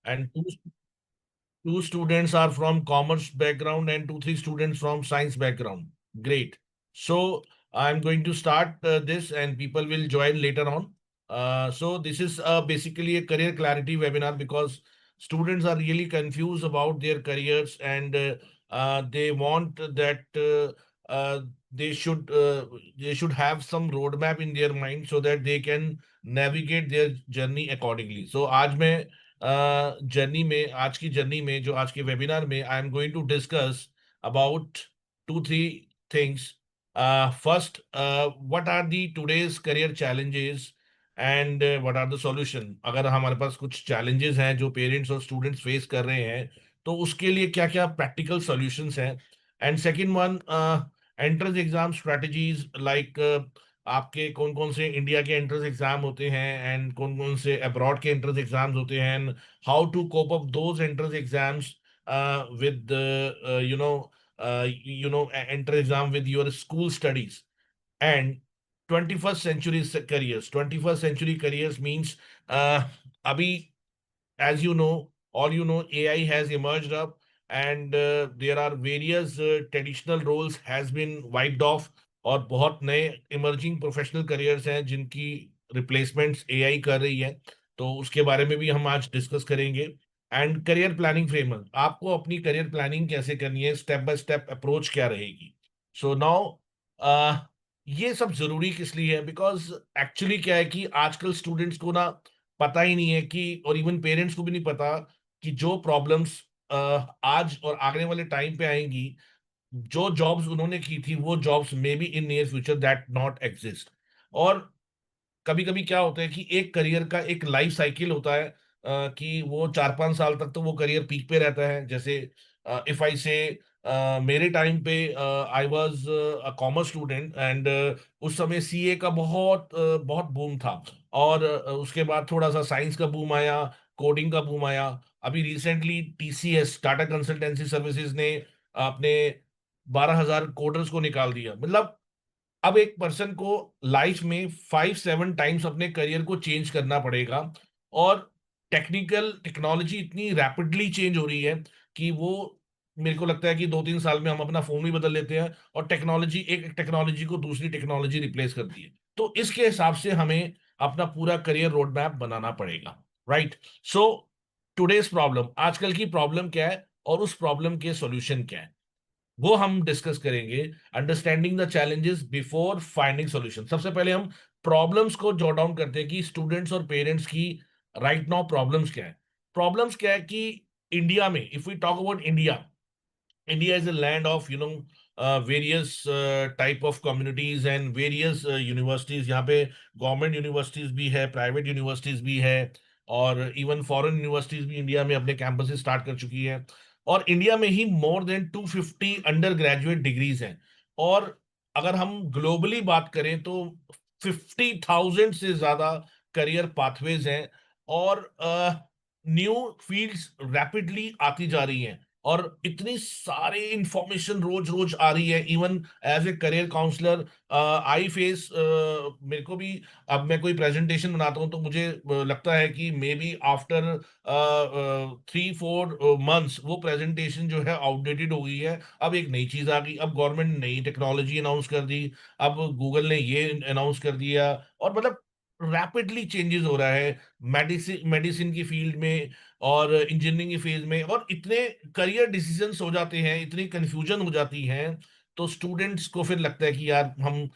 and two students are from commerce background and two, three students from science background. Great. So I'm going to start this and people will join later on. So this is basically a career clarity webinar because students are really confused about their careers and they want that they should they should have some roadmap in their mind so that they can navigate their journey accordingly. So आज मैं journey में आज की journey में जो आज के webinar में I am going to discuss about two three things first what are the today's career challenges and what are the solution अगर हमारे पास कुछ चैलेंजेस हैं जो पेरेंट्स और स्टूडेंट्स फेस कर रहे हैं तो उसके लिए क्या क्या प्रैक्टिकल सॉल्यूशंस हैं and second one entrance exam strategies like आपके कौन कौन से इंडिया के एंट्रेंस एग्जाम होते हैं एंड कौन कौन से अब्रॉड के एंट्रेंस एग्जाम्स होते हैं and how to cope up those entrance exams with entrance exam with your school studies and 21st century careers. 21st century careers means abhi, as you know, all you know, AI has emerged up and there are various traditional roles has been wiped off और बहुत नए emerging professional careers हैं जिनकी replacements AI कर रही है तो उसके बारे में भी हम आज डिस्कस करेंगे एंड करियर प्लानिंग फ्रेमवर्क आपको अपनी करियर प्लानिंग कैसे करनी है स्टेप बाय स्टेप अप्रोच क्या रहेगी सो नाउ ये सब जरूरी किस लिए है बिकॉज एक्चुअली क्या है कि आजकल स्टूडेंट्स को ना पता ही नहीं है कि और इवन पेरेंट्स को भी नहीं पता कि जो प्रॉब्लम्स आज और आने वाले टाइम पे आएंगी जो जॉब्स उन्होंने की थी वो jobs may be in near future that not exist और कभी कभी क्या होता है कि एक करियर का एक लाइफ साइकिल होता है कि वो 4-5 साल तक तो वो करियर पीक पे रहता है जैसे इफ आई से मेरे टाइम पे I was a commerce student and उस समय सीए का बहुत बूम था और उसके बाद थोड़ा सा साइंस का बूम आया कोडिंग का बूम आया अभी recently TCS Tata consultancy services ने अपने 12,000 कोडर्स को निकाल दिया मतलब अब एक पर्सन को लाइफ में 5-7 टाइम्स अपने करियर को चेंज करना पड़ेगा और टेक्नोलॉजी इतनी रैपिडली चेंज हो रही है कि वो मेरे को लगता है कि 2-3 साल में हम अपना फोन भी बदल लेते हैं और टेक्नोलॉजी एक टेक्नोलॉजी को दूसरी टेक्नोलॉजी रिप्लेस करती है तो इसके हिसाब से हमें अपना पूरा करियर रोड मैप बनाना पड़ेगा राइट सो टुडेज प्रॉब्लम आजकल की प्रॉब्लम क्या है और उस प्रॉब्लम के सॉल्यूशन क्या है वो हम डिस्कस करेंगे understanding the challenges before finding solution सबसे पहले हम प्रॉब्लम्स को जॉट डाउन करते हैं कि स्टूडेंट्स और पेरेंट्स की राइट नाउ प्रॉब्लम्स क्या है प्रॉब्लम्स क्या है कि इंडिया में if we talk about India India is a land of various type of communities and various universities यहाँ पे गवर्नमेंट यूनिवर्सिटीज भी है प्राइवेट यूनिवर्सिटीज भी है और इवन फॉरेन यूनिवर्सिटीज भी इंडिया में अपने कैंपसेस स्टार्ट कर चुकी है और इंडिया में ही more than 250 undergraduate degrees हैं और अगर हम ग्लोबली बात करें तो 50,000 से ज्यादा करियर पाथवेज हैं और न्यू फील्ड्स रैपिडली आती जा रही हैं और इतनी सारे इंफॉर्मेशन रोज रोज आ रही है even as a career counsellor I face मेरे को भी अब मैं कोई प्रेजेंटेशन बनाता हूं तो मुझे लगता है कि मे बी आफ्टर 3-4 मंथ्स वो प्रेजेंटेशन जो है आउटडेटेड हो गई है अब एक नई चीज आ गई अब गवर्नमेंट ने नई टेक्नोलॉजी अनाउंस कर दी अब गूगल ने ये अनाउंस कर दिया और मतलब रैपिडली चेंजेस हो रहा है मेडिसिन मेडिसिन की फील्ड में और इंजीनियरिंग की फेज में और इतने करियर डिसीजंस हो जाते हैं इतनी कंफ्यूजन हो जाती है तो स्टूडेंट्स को फिर लगता है कि यार हम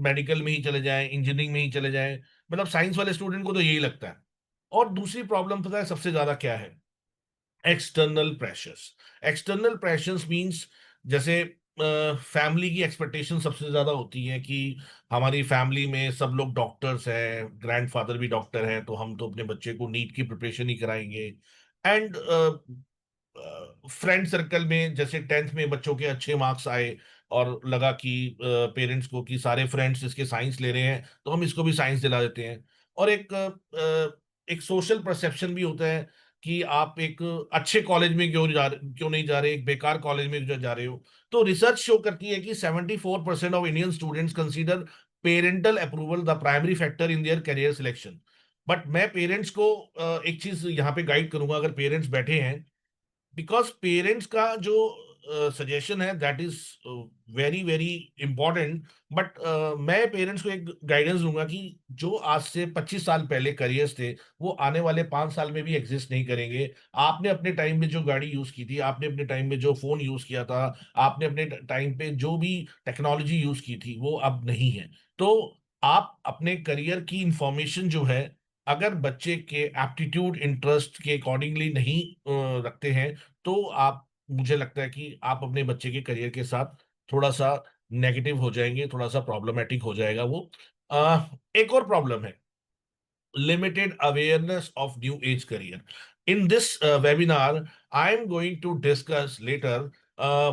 मेडिकल में ही चले जाएं इंजीनियरिंग में ही चले जाएं मतलब साइंस वाले स्टूडेंट को तो यही लगता है और दूसरी प्रॉब्लम पता है सबसे ज्यादा क्या है external pressures external pressures means जैसे फैमिली की एक्सपेक्टेशन सबसे ज्यादा होती है कि हमारी फैमिली में सब लोग डॉक्टर्स हैं ग्रैंडफादर भी डॉक्टर हैं तो हम तो अपने बच्चे को नीट की प्रिपरेशन ही कराएंगे एंड फ्रेंड सर्कल में जैसे 10th में बच्चों के अच्छे मार्क्स आए और लगा कि पेरेंट्स को कि सारे फ्रेंड्स इसके साइंस ले रहे हैं तो हम इसको भी साइंस दिला देते हैं और एक सोशल परसेप्शन भी होता है कि आप एक अच्छे कॉलेज में क्यों नहीं जा रहे एक बेकार कॉलेज में क्यों जा रहे हो तो रिसर्च शो करती है कि 74% of Indian students consider parental approval the primary factor in their career selection but मैं पेरेंट्स को एक चीज यहाँ पे गाइड करूंगा, अगर पेरेंट्स बैठे हैं, बिकॉज पेरेंट्स का जो सजेशन है that is very very important. But मैं पेरेंट्स को एक गाइडेंस दूंगा कि जो आज से 25 साल पहले करियर्स थे, वो आने वाले 5 साल में भी एग्जिस्ट नहीं करेंगे। आपने अपने टाइम में जो गाड़ी यूज की थी, आपने अपने टाइम में जो फोन यूज किया था, आपने अपने टाइम पे जो भी टेक्नोलॉजी यूज की थी, वो अब नहीं है। तो आप अपने करियर की इंफॉर्मेशन जो है, अगर बच्चे के एप्टीट्यूड इंटरेस्ट के अकॉर्डिंगली नहीं रखते हैं, तो आप, मुझे लगता है कि आप अपने बच्चे के करियर के साथ थोड़ा सा नेगेटिव हो जाएंगे, थोड़ा सा प्रॉब्लमेटिक हो जाएगा वो। एक और प्रॉब्लम है, limited awareness of new age career. In this webinar, I am going to discuss later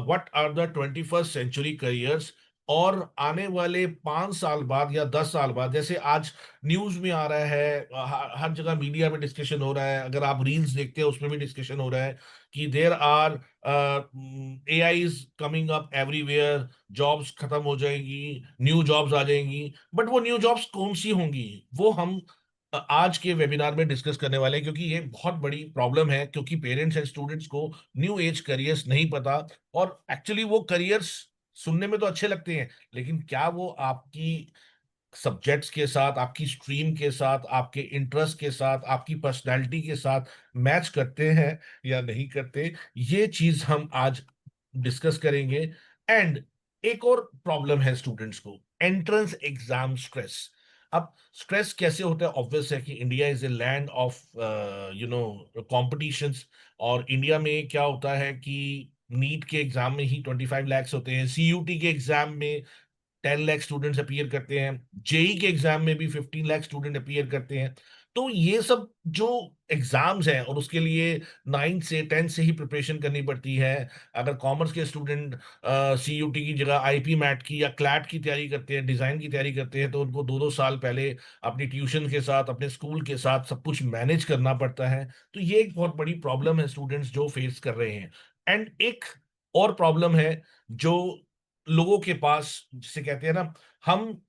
what are the 21st century careers, और आने वाले 5 साल बाद या 10 साल बाद, जैसे आज न्यूज में आ रहा है, हर जगह मीडिया में डिस्कशन हो रहा है, अगर आप रील्स देखते हैं उसमें भी डिस्कशन हो रहा है कि there are AI is coming up everywhere, jobs खत्म हो जाएंगी, न्यू जॉब्स आ जाएंगी। बट वो न्यू जॉब्स कौन सी होंगी, वो हम आज के वेबिनार में डिस्कस करने वाले हैं, क्योंकि ये बहुत बड़ी प्रॉब्लम है, क्योंकि पेरेंट्स एंड स्टूडेंट्स को न्यू एज करियर्स नहीं पता। और एक्चुअली वो करियर्स सुनने में तो अच्छे लगते हैं, लेकिन क्या वो आपकी सब्जेक्ट्स के साथ, आपकी स्ट्रीम के साथ, आपके इंटरेस्ट के साथ, आपकी पर्सनालिटी के साथ मैच करते हैं या नहीं करते, ये चीज हम आज डिस्कस करेंगे। एंड एक और प्रॉब्लम है स्टूडेंट्स को, एंट्रेंस एग्जाम स्ट्रेस। अब स्ट्रेस कैसे होता है? ऑब्वियस है कि India is a land of competitions, और इंडिया में क्या होता है कि नीट के एग्जाम में ही 25 lakhs होते हैं, सीयूटी के एग्जाम में 10 लाख स्टूडेंट्स अपीयर करते हैं, जेई के एग्जाम में भी 15 लाख स्टूडेंट अपीयर करते हैं। तो ये सब जो एग्जाम्स हैं, और उसके लिए 9 से 10 से ही प्रिपरेशन करनी पड़ती है। अगर कॉमर्स के स्टूडेंट सीयूटी की जगह आईपी मैट की या क्लैट की तैयारी करते हैं, डिजाइन की तैयारी करते हैं, तो उनको 2-2 साल पहले अपनी ट्यूशन के साथ, अपने स्कूल के साथ सब कुछ मैनेज करना पड़ता है। तो ये एक बहुत बड़ी प्रॉब्लम है स्टूडेंट्स जो फेस कर रहे हैं। एंड एक और प्रॉब्लम है जो लोगों के पास, जिसे कहते हैं ना, हम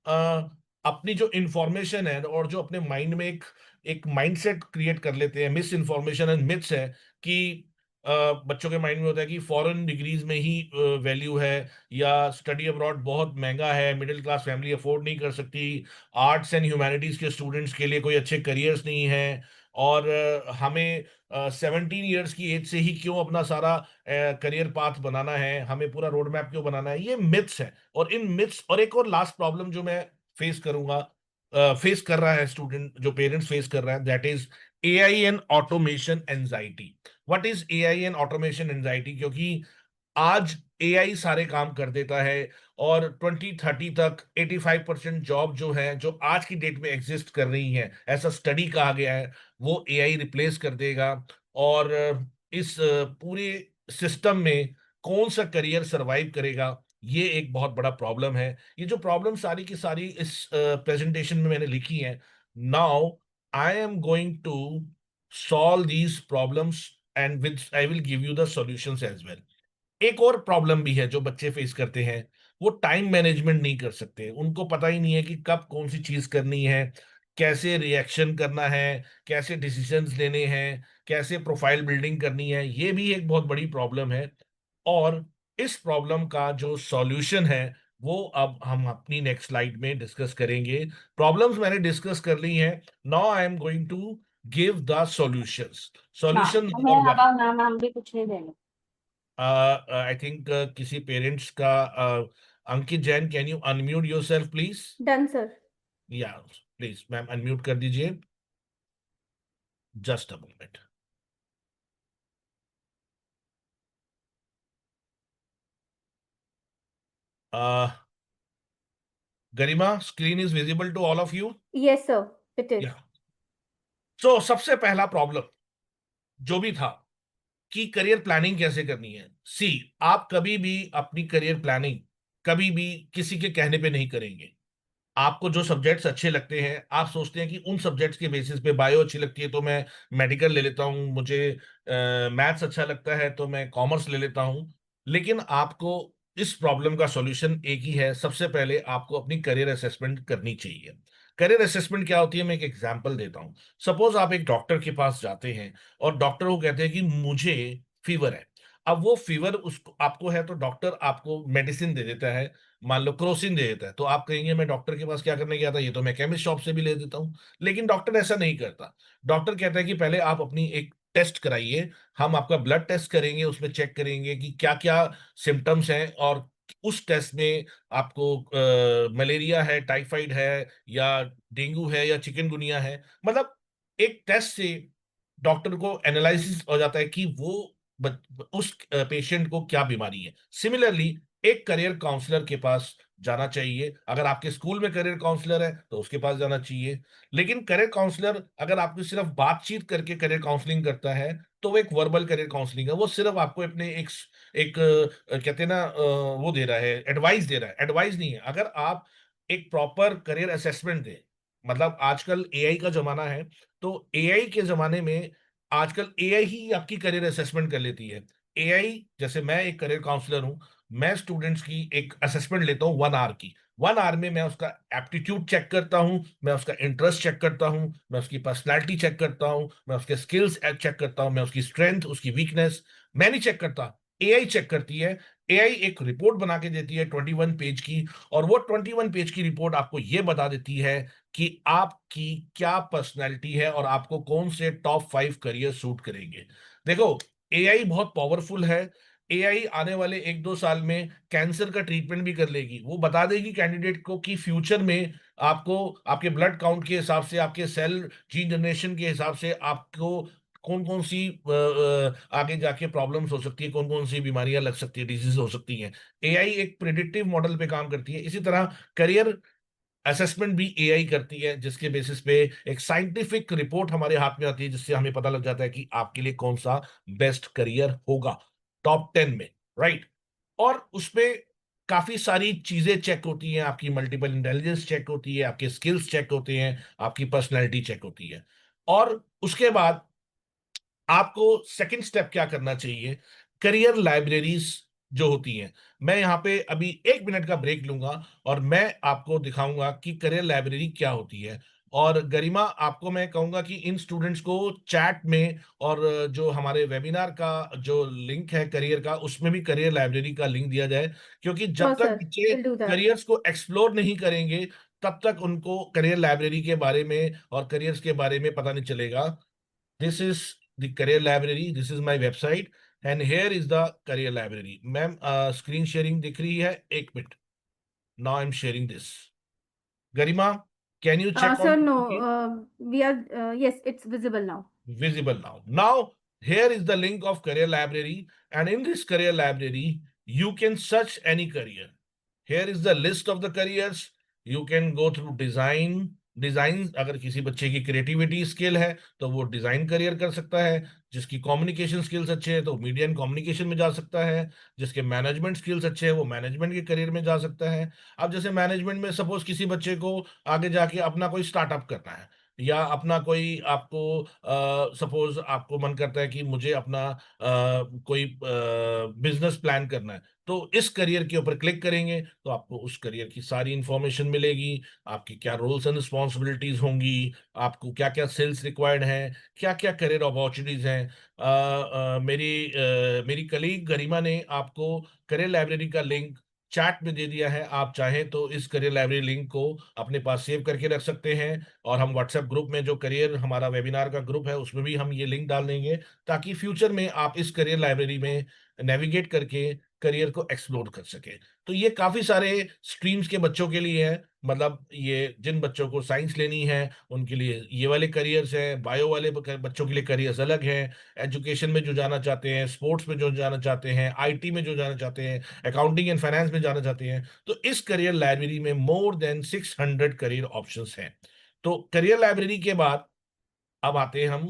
अपनी जो इंफॉर्मेशन है और जो अपने माइंड में एक एक माइंडसेट क्रिएट कर लेते हैं, मिस इन्फॉर्मेशन एंड मिथ्स है कि अ, बच्चों के माइंड में होता है कि फॉरेन डिग्रीज में ही वैल्यू है, या स्टडी अब्रॉड बहुत महंगा है, मिडिल क्लास फैमिली अफोर्ड नहीं कर सकती, आर्ट्स एंड ह्यूमैनिटीज के स्टूडेंट्स के लिए कोई अच्छे करियर्स नहीं है, और हमें 17 ईयर्स की एज से ही क्यों अपना सारा करियर पाथ बनाना है, हमें पूरा रोड मैप क्यों बनाना है। ये मिथ्स है। और इन मिथ्स, और एक और लास्ट प्रॉब्लम जो मैं फेस करूंगा, फेस कर रहा है स्टूडेंट, जो पेरेंट्स फेस कर रहा है, that is AI and automation anxiety. What is AI and automation anxiety? क्योंकि आज एआई सारे काम कर देता है, और 2030 तक 85% जॉब जो है, जो आज की डेट में एग्जिस्ट कर रही है, ऐसा स्टडी कहा गया है, वो एआई रिप्लेस कर देगा। और इस पूरे सिस्टम में कौन सा करियर सरवाइव करेगा, ये एक बहुत बड़ा प्रॉब्लम है। ये जो प्रॉब्लम सारी की सारी इस प्रेजेंटेशन में मैंने लिखी है। Now I am going to solve these problems, and with I will give you the solutions as well. एक और प्रॉब्लम भी है जो बच्चे फेस करते हैं, वो टाइम मैनेजमेंट नहीं कर सकते। उनको पता ही नहीं है कि कब कौन सी चीज करनी है, कैसे रिएक्शन करना है, कैसे डिसीजंस लेने हैं, कैसे प्रोफाइल बिल्डिंग करनी है। ये भी एक बहुत बड़ी प्रॉब्लम है, और इस प्रॉब्लम का जो सॉल्यूशन है, वो अब हम अपनी नेक्स्ट स्लाइड में डिस्कस करेंगे। प्रॉब्लम्स मैंने डिस्कस कर ली हैं। Now I am going to give the solutions. हाँ, सॉल्यूशन तो मैं नंबर अब नाम नाम भी कुछ नहीं देना। आई थिंक किसी पेरेंट्स का, Ankit Jain, can you unmute yourself please? Done sir. Yeah please ma'am, unmute कर दीजिए। Just a moment. Garima, screen is visible to all of you? Yes sir, it is. Yeah, so सबसे पहला प्रॉब्लम जो भी था कि करियर प्लानिंग कैसे करनी है। सी, आप कभी भी अपनी करियर प्लानिंग कभी भी किसी के कहने पे नहीं करेंगे। आपको जो सब्जेक्ट्स अच्छे लगते हैं, आप सोचते हैं कि उन सब्जेक्ट्स के बेसिस पे, बायो अच्छी लगती है तो मैं मेडिकल ले लेता हूँ, मुझे मैथ्स अच्छा लगता है तो मैं कॉमर्स ले लेता हूँ। लेकिन आपको इस प्रॉब्लम का सॉल्यूशन एक ही है, सबसे पहले आपको अपनी करियर असेसमेंट करनी चाहिए। करियर असेसमेंट क्या होती है, मैं एक एग्जांपल देता हूँ। सपोज आप एक डॉक्टर के पास जाते हैं और डॉक्टर को कहते हैं कि मुझे फीवर है। अब वो फीवर उसको आपको है तो डॉक्टर आपको मेडिसिन दे देता है, मान लो क्रोसिन दे देता है, तो आप कहेंगे मैं डॉक्टर के पास क्या करने गया था, ये तो मैं केमिस्ट शॉप से भी ले देता हूँ। लेकिन डॉक्टर ऐसा नहीं करता। डॉक्टर कहता है कि पहले आप अपनी एक टेस्ट कराइए, हम आपका ब्लड टेस्ट करेंगे, उसमें चेक करेंगे कि क्या क्या सिम्टम्स हैं, और उस टेस्ट में आपको मलेरिया है, टाइफाइड है, या डेंगू है, या चिकनगुनिया है। मतलब एक टेस्ट से डॉक्टर को एनालिसिस हो जाता है कि उस पेशेंट को क्या बीमारी है। सिमिलरली एक करियर काउंसलर के पास जाना चाहिए। अगर आपके स्कूल में करियर काउंसलर है तो उसके पास जाना चाहिए। लेकिन करियर काउंसलर अगर आपको सिर्फ बातचीत करके करियर काउंसलिंग करता है तो वो एक वर्बल करियर काउंसलिंग है। वो सिर्फ आपको अपने एक कहते हैं ना, वो दे रहा है, एडवाइस दे रहा है। एडवाइस नहीं है। अगर आप एक प्रॉपर करियर असेसमेंट दें, मतलब आजकल एआई का जमाना है, तो एआई के जमाने में आजकल एआई ही आपकी करियर असेसमेंट कर लेती है। एआई, जैसे मैं एक करियर काउंसलर हूं, मैं स्टूडेंट्स की एक असेसमेंट लेता हूं 1 आवर की। 1 आवर में मैं उसका एप्टीट्यूड चेक करता हूं, मैं उसका इंटरेस्ट चेक करता हूं, मैं उसकी पर्सनैलिटी चेक करता हूं, मैं उसके स्किल्स चेक करता हूं, मैं उसकी स्ट्रेंथ, उसकी वीकनेस मैं नहीं चेक करता, एआई चेक करती है। एआई एक रिपोर्ट बना के देती है 21 पेज की, और वो 21 पेज की रिपोर्ट आपको ये बता देती है कि आपकी क्या पर्सनैलिटी है और आपको कौन से टॉप 5 करियर सूट करेंगे। देखो, एआई बहुत पावरफुल है। एआई आने वाले 1-2 साल में कैंसर का ट्रीटमेंट भी कर लेगी। वो बता देगी कैंडिडेट को कि फ्यूचर में आपको आपके ब्लड काउंट के हिसाब से, आपके सेल जीन जनरेशन के हिसाब से आपको कौन कौन सी आगे जाके प्रॉब्लम्स हो सकती है, कौन कौन सी बीमारियां लग सकती है, डिजीज हो सकती हैं। एआई एक प्रिडिक्टिव मॉडल पे काम करती है। इसी तरह करियर असेसमेंट भी एआई करती है, जिसके बेसिस पे एक साइंटिफिक रिपोर्ट हमारे हाथ में आती है, जिससे हमें पता लग जाता है कि आपके लिए कौन सा बेस्ट करियर होगा टॉप 10 में। राइट। और उसपे काफी सारी चीजें चेक होती हैं, आपकी मल्टीपल इंटेलिजेंस चेक होती है, आपके स्किल्स चेक होते हैं, आपकी पर्सनैलिटी चेक होती है। और उसके बाद आपको सेकंड स्टेप क्या करना चाहिए, करियर लाइब्रेरीज जो होती हैं। मैं यहाँ पे अभी 1 मिनट का ब्रेक लूंगा और मैं आपको दिखाऊंगा कि करियर लाइब्रेरी क्या होती है। और गरिमा, आपको मैं कहूंगा कि इन स्टूडेंट्स को चैट में, और जो हमारे वेबिनार का जो लिंक है करियर का, उसमें भी करियर लाइब्रेरी का लिंक दिया जाए। क्योंकि Sure, जब तक sir. बच्चे We'll do that. करियर्स को एक्सप्लोर नहीं करेंगे, तब तक उनको करियर लाइब्रेरी के बारे में और करियर्स के बारे में पता नहीं चलेगा। This is the career library. This is my website, and here is the career library. Ma'am, screen sharing दिख रही है? 1 मिनट। Now I am sharing this. Garima, can you check Sir, on no. We are, yes, it's visible now. visible now? Now, here is the link of career library, and in this career library, you can search any career. Here is the list of the careers. You can go through design. अगर किसी बच्चे की creativity skill है तो वो design career कर सकता है। जिसकी कम्युनिकेशन स्किल्स अच्छे हैं तो मीडिया एंड कम्युनिकेशन में जा सकता है। जिसके मैनेजमेंट स्किल्स अच्छे हैं वो मैनेजमेंट के करियर में जा सकता है। अब जैसे मैनेजमेंट में सपोज किसी बच्चे को आगे जाके अपना कोई स्टार्टअप करना है, या अपना कोई आपको सपोज आपको मन करता है कि मुझे अपना कोई बिजनेस प्लान करना है, तो इस करियर के ऊपर क्लिक करेंगे तो आपको उस करियर की सारी इंफॉर्मेशन मिलेगी। आपकी क्या रोल्स एंड रिस्पॉन्सिबिलिटीज होंगी, आपको क्या क्या स्किल्स रिक्वायर्ड हैं, क्या क्या करियर अपॉर्चुनिटीज हैं। मेरी कलीग गरिमा ने आपको करियर लाइब्रेरी का लिंक चैट में दे दिया है। आप चाहें तो इस करियर लाइब्रेरी लिंक को अपने पास सेव करके रख सकते हैं, और हम व्हाट्सएप ग्रुप में, जो करियर हमारा वेबिनार का ग्रुप है, उसमें भी हम ये लिंक डाल देंगे, ताकि फ्यूचर में आप इस करियर लाइब्रेरी में नेविगेट करके करियर को एक्सप्लोर कर सके। तो ये काफी सारे स्ट्रीम्स के बच्चों के लिए है। मतलब ये जिन बच्चों को साइंस लेनी है उनके लिए ये वाले करियर्स हैं, बायो वाले बच्चों के लिए करियर्स अलग हैं, एजुकेशन में जो जाना चाहते हैं, स्पोर्ट्स में जो जाना चाहते हैं, आईटी में जो जाना चाहते हैं, अकाउंटिंग एंड फाइनेंस में जाना चाहते हैं, तो इस करियर लाइब्रेरी में मोर देन 600 करियर ऑप्शंस हैं। तो करियर लाइब्रेरी के बाद अब आते हैं हम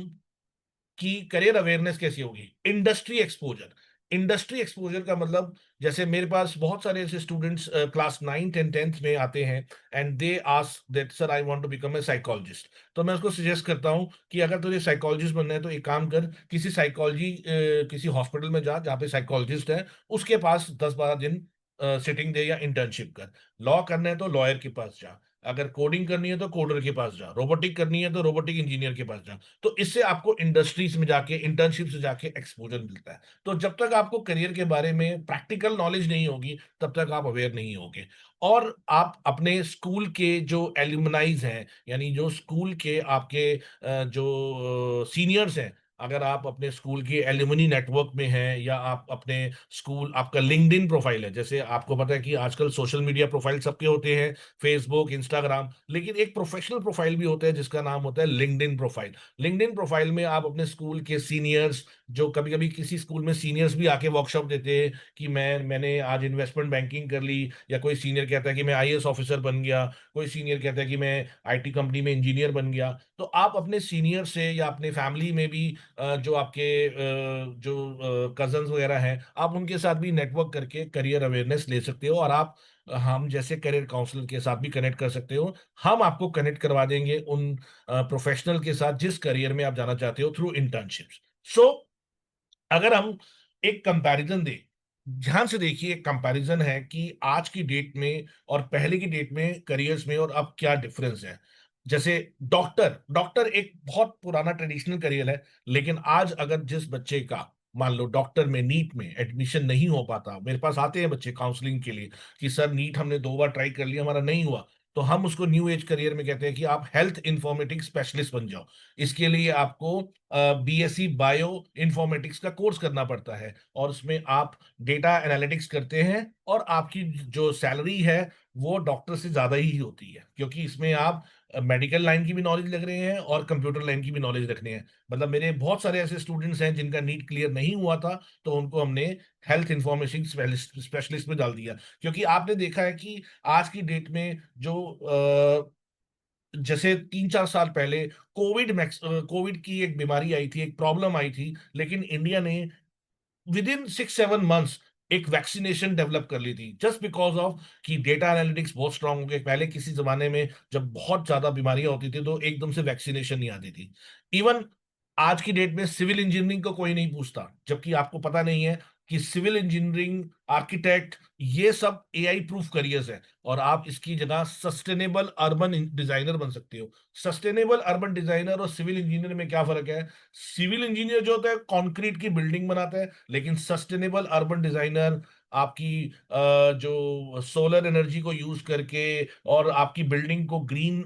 कि करियर अवेयरनेस कैसी होगी। Industry exposure. इंडस्ट्री एक्सपोजर का मतलब, जैसे मेरे पास बहुत सारे ऐसे students class 9th and 10th में आते हैं, and they ask that sir I want to become a psychologist. तो मैं उसको सजेस्ट करता हूं कि अगर तुझे साइकोलॉजिस्ट बनना है तो एक काम कर, किसी साइकोलॉजी किसी हॉस्पिटल में जा जहाँ पे साइकोलॉजिस्ट है, उसके पास 10-12 दिन सिटिंग दे या इंटर्नशिप कर। लॉ करना है तो लॉयर के पास जा। अगर कोडिंग करनी है तो कोडर के पास जा, रोबोटिक करनी है तो रोबोटिक इंजीनियर के पास जा। तो इससे आपको इंडस्ट्रीज में जाके, इंटर्नशिप से जाके एक्सपोजर मिलता है। तो जब तक आपको करियर के बारे में प्रैक्टिकल नॉलेज नहीं होगी, तब तक आप अवेयर नहीं होगे। और आप अपने स्कूल के जो एल्यूमनाइज हैं, यानी जो स्कूल के आपके जो सीनियर्स हैं, अगर आप अपने स्कूल के एल्यूमिनी नेटवर्क में हैं, या आप अपने स्कूल, आपका लिंक्डइन प्रोफाइल है, जैसे आपको पता है कि आजकल सोशल मीडिया प्रोफाइल सबके होते हैं, फेसबुक, इंस्टाग्राम, लेकिन एक प्रोफेशनल प्रोफाइल भी होता है जिसका नाम होता है लिंक्डइन प्रोफाइल। लिंक्डइन प्रोफाइल में आप अपने स्कूल के सीनियर्स, जो कभी कभी किसी स्कूल में सीनियर्स भी आके वर्कशॉप देते हैं कि मैंने आज इन्वेस्टमेंट बैंकिंग कर ली, या कोई सीनियर कहता है कि मैं आईएएस ऑफिसर बन गया, कोई सीनियर कहता है कि मैं आईटी कंपनी में इंजीनियर बन गया। तो आप अपने सीनियर से या अपने फैमिली में भी जो आपके जो कजन्स वगैरह हैं, आप उनके साथ भी नेटवर्क करके करियर अवेयरनेस ले सकते हो। और आप हम जैसे करियर काउंसलर के साथ भी कनेक्ट कर सकते हो। हम आपको कनेक्ट करवा देंगे उन प्रोफेशनल के साथ जिस करियर में आप जाना चाहते हो, थ्रू इंटर्नशिप्स। सो अगर हम एक कंपैरिजन दें, ध्यान से देखिए, एक कंपैरिजन है कि आज की डेट में और पहले की डेट में करियर्स में और अब क्या डिफरेंस है। जैसे डॉक्टर, डॉक्टर एक बहुत पुराना ट्रेडिशनल करियर है, लेकिन आज अगर जिस बच्चे का, मान लो डॉक्टर में नीट में एडमिशन नहीं हो पाता, मेरे पास आते हैं बच्चे काउंसलिंग के लिए कि सर नीट हमने 2 बार ट्राई कर लिया, हमारा नहीं हुआ, तो हम उसको न्यू एज करियर में कहते हैं कि आप हेल्थ इंफॉर्मेटिक्स स्पेशलिस्ट बन जाओ। इसके लिए आपको बीएससी बायो इंफॉर्मेटिक्स का कोर्स करना पड़ता है, और उसमें आप डेटा एनालिटिक्स करते हैं, और आपकी जो सैलरी है वो डॉक्टर से ज्यादा ही होती है, क्योंकि इसमें आप मेडिकल लाइन की भी नॉलेज रख रहे हैं और कंप्यूटर लाइन की भी नॉलेज रखने हैं। मतलब मेरे बहुत सारे ऐसे स्टूडेंट्स हैं जिनका नीट क्लियर नहीं हुआ था, तो उनको हमने हेल्थ इंफॉर्मेशन स्पेशलिस्ट में डाल दिया। क्योंकि आपने देखा है कि आज की डेट में जो जैसे 3-4 साल पहले कोविड की एक बीमारी आई थी, एक प्रॉब्लम आई थी, लेकिन इंडिया ने विद इन 6-7 मंथ्स एक वैक्सीनेशन डेवलप कर ली थी, जस्ट बिकॉज ऑफ कि डेटा एनालिटिक्स बहुत स्ट्रांग हो गए। पहले किसी जमाने में जब बहुत ज्यादा बीमारियां होती थी तो एकदम से वैक्सीनेशन नहीं आती थी। इवन आज की डेट में सिविल इंजीनियरिंग को कोई नहीं पूछता, जबकि आपको पता नहीं है कि सिविल इंजीनियरिंग, आर्किटेक्ट, ये सब एआई प्रूफ करियर्स है। और आप इसकी जगह सस्टेनेबल अर्बन डिजाइनर बन सकते हो। सस्टेनेबल अर्बन डिजाइनर और सिविल इंजीनियर में क्या फर्क है? सिविल इंजीनियर जो होता है कंक्रीट की बिल्डिंग बनाता है, लेकिन सस्टेनेबल अर्बन डिजाइनर आपकी जो सोलर एनर्जी को यूज करके और आपकी बिल्डिंग को ग्रीन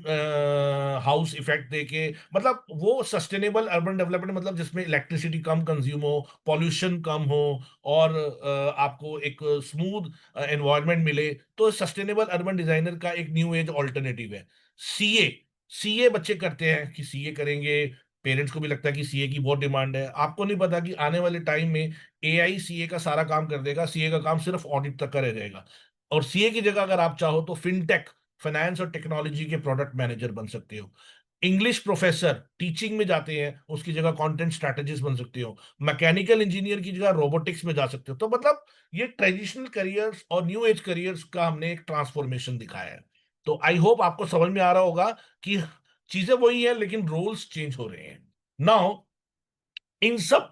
हाउस इफेक्ट देके, मतलब वो सस्टेनेबल अर्बन डेवलपमेंट, मतलब जिसमें इलेक्ट्रिसिटी कम कंज्यूम हो, पॉल्यूशन कम हो, और आपको एक स्मूथ एनवायरनमेंट मिले। तो सस्टेनेबल अर्बन डिजाइनर का एक न्यू एज ऑल्टरनेटिव है सीए। सीए बच्चे करते हैं कि सीए करेंगे, पेरेंट्स को भी लगता है कि सीए की बहुत डिमांड है। आपको नहीं पता कि आने वाले टाइम में एआई सीए का सारा काम कर देगा, सीए का काम सिर्फ ऑडिट तक का रह जाएगा। और सीए की जगह अगर आप चाहो तो फिनटेक, फाइनेंस और टेक्नोलॉजी के प्रोडक्ट मैनेजर बन सकते हो। इंग्लिश प्रोफेसर टीचिंग में जाते हैं, उसकी जगह कंटेंट स्ट्रेटेजिस्ट बन सकते हो। मैकेनिकल इंजीनियर की जगह रोबोटिक्स में जा सकते हो। तो मतलब ये ट्रेडिशनल करियर्स और न्यू एज करियर्स का हमने एक ट्रांसफॉर्मेशन दिखाया है। तो आई होप आपको समझ में आ रहा होगा कि चीजें वही है, लेकिन रोल्स चेंज हो रहे हैं। नाउ इन सब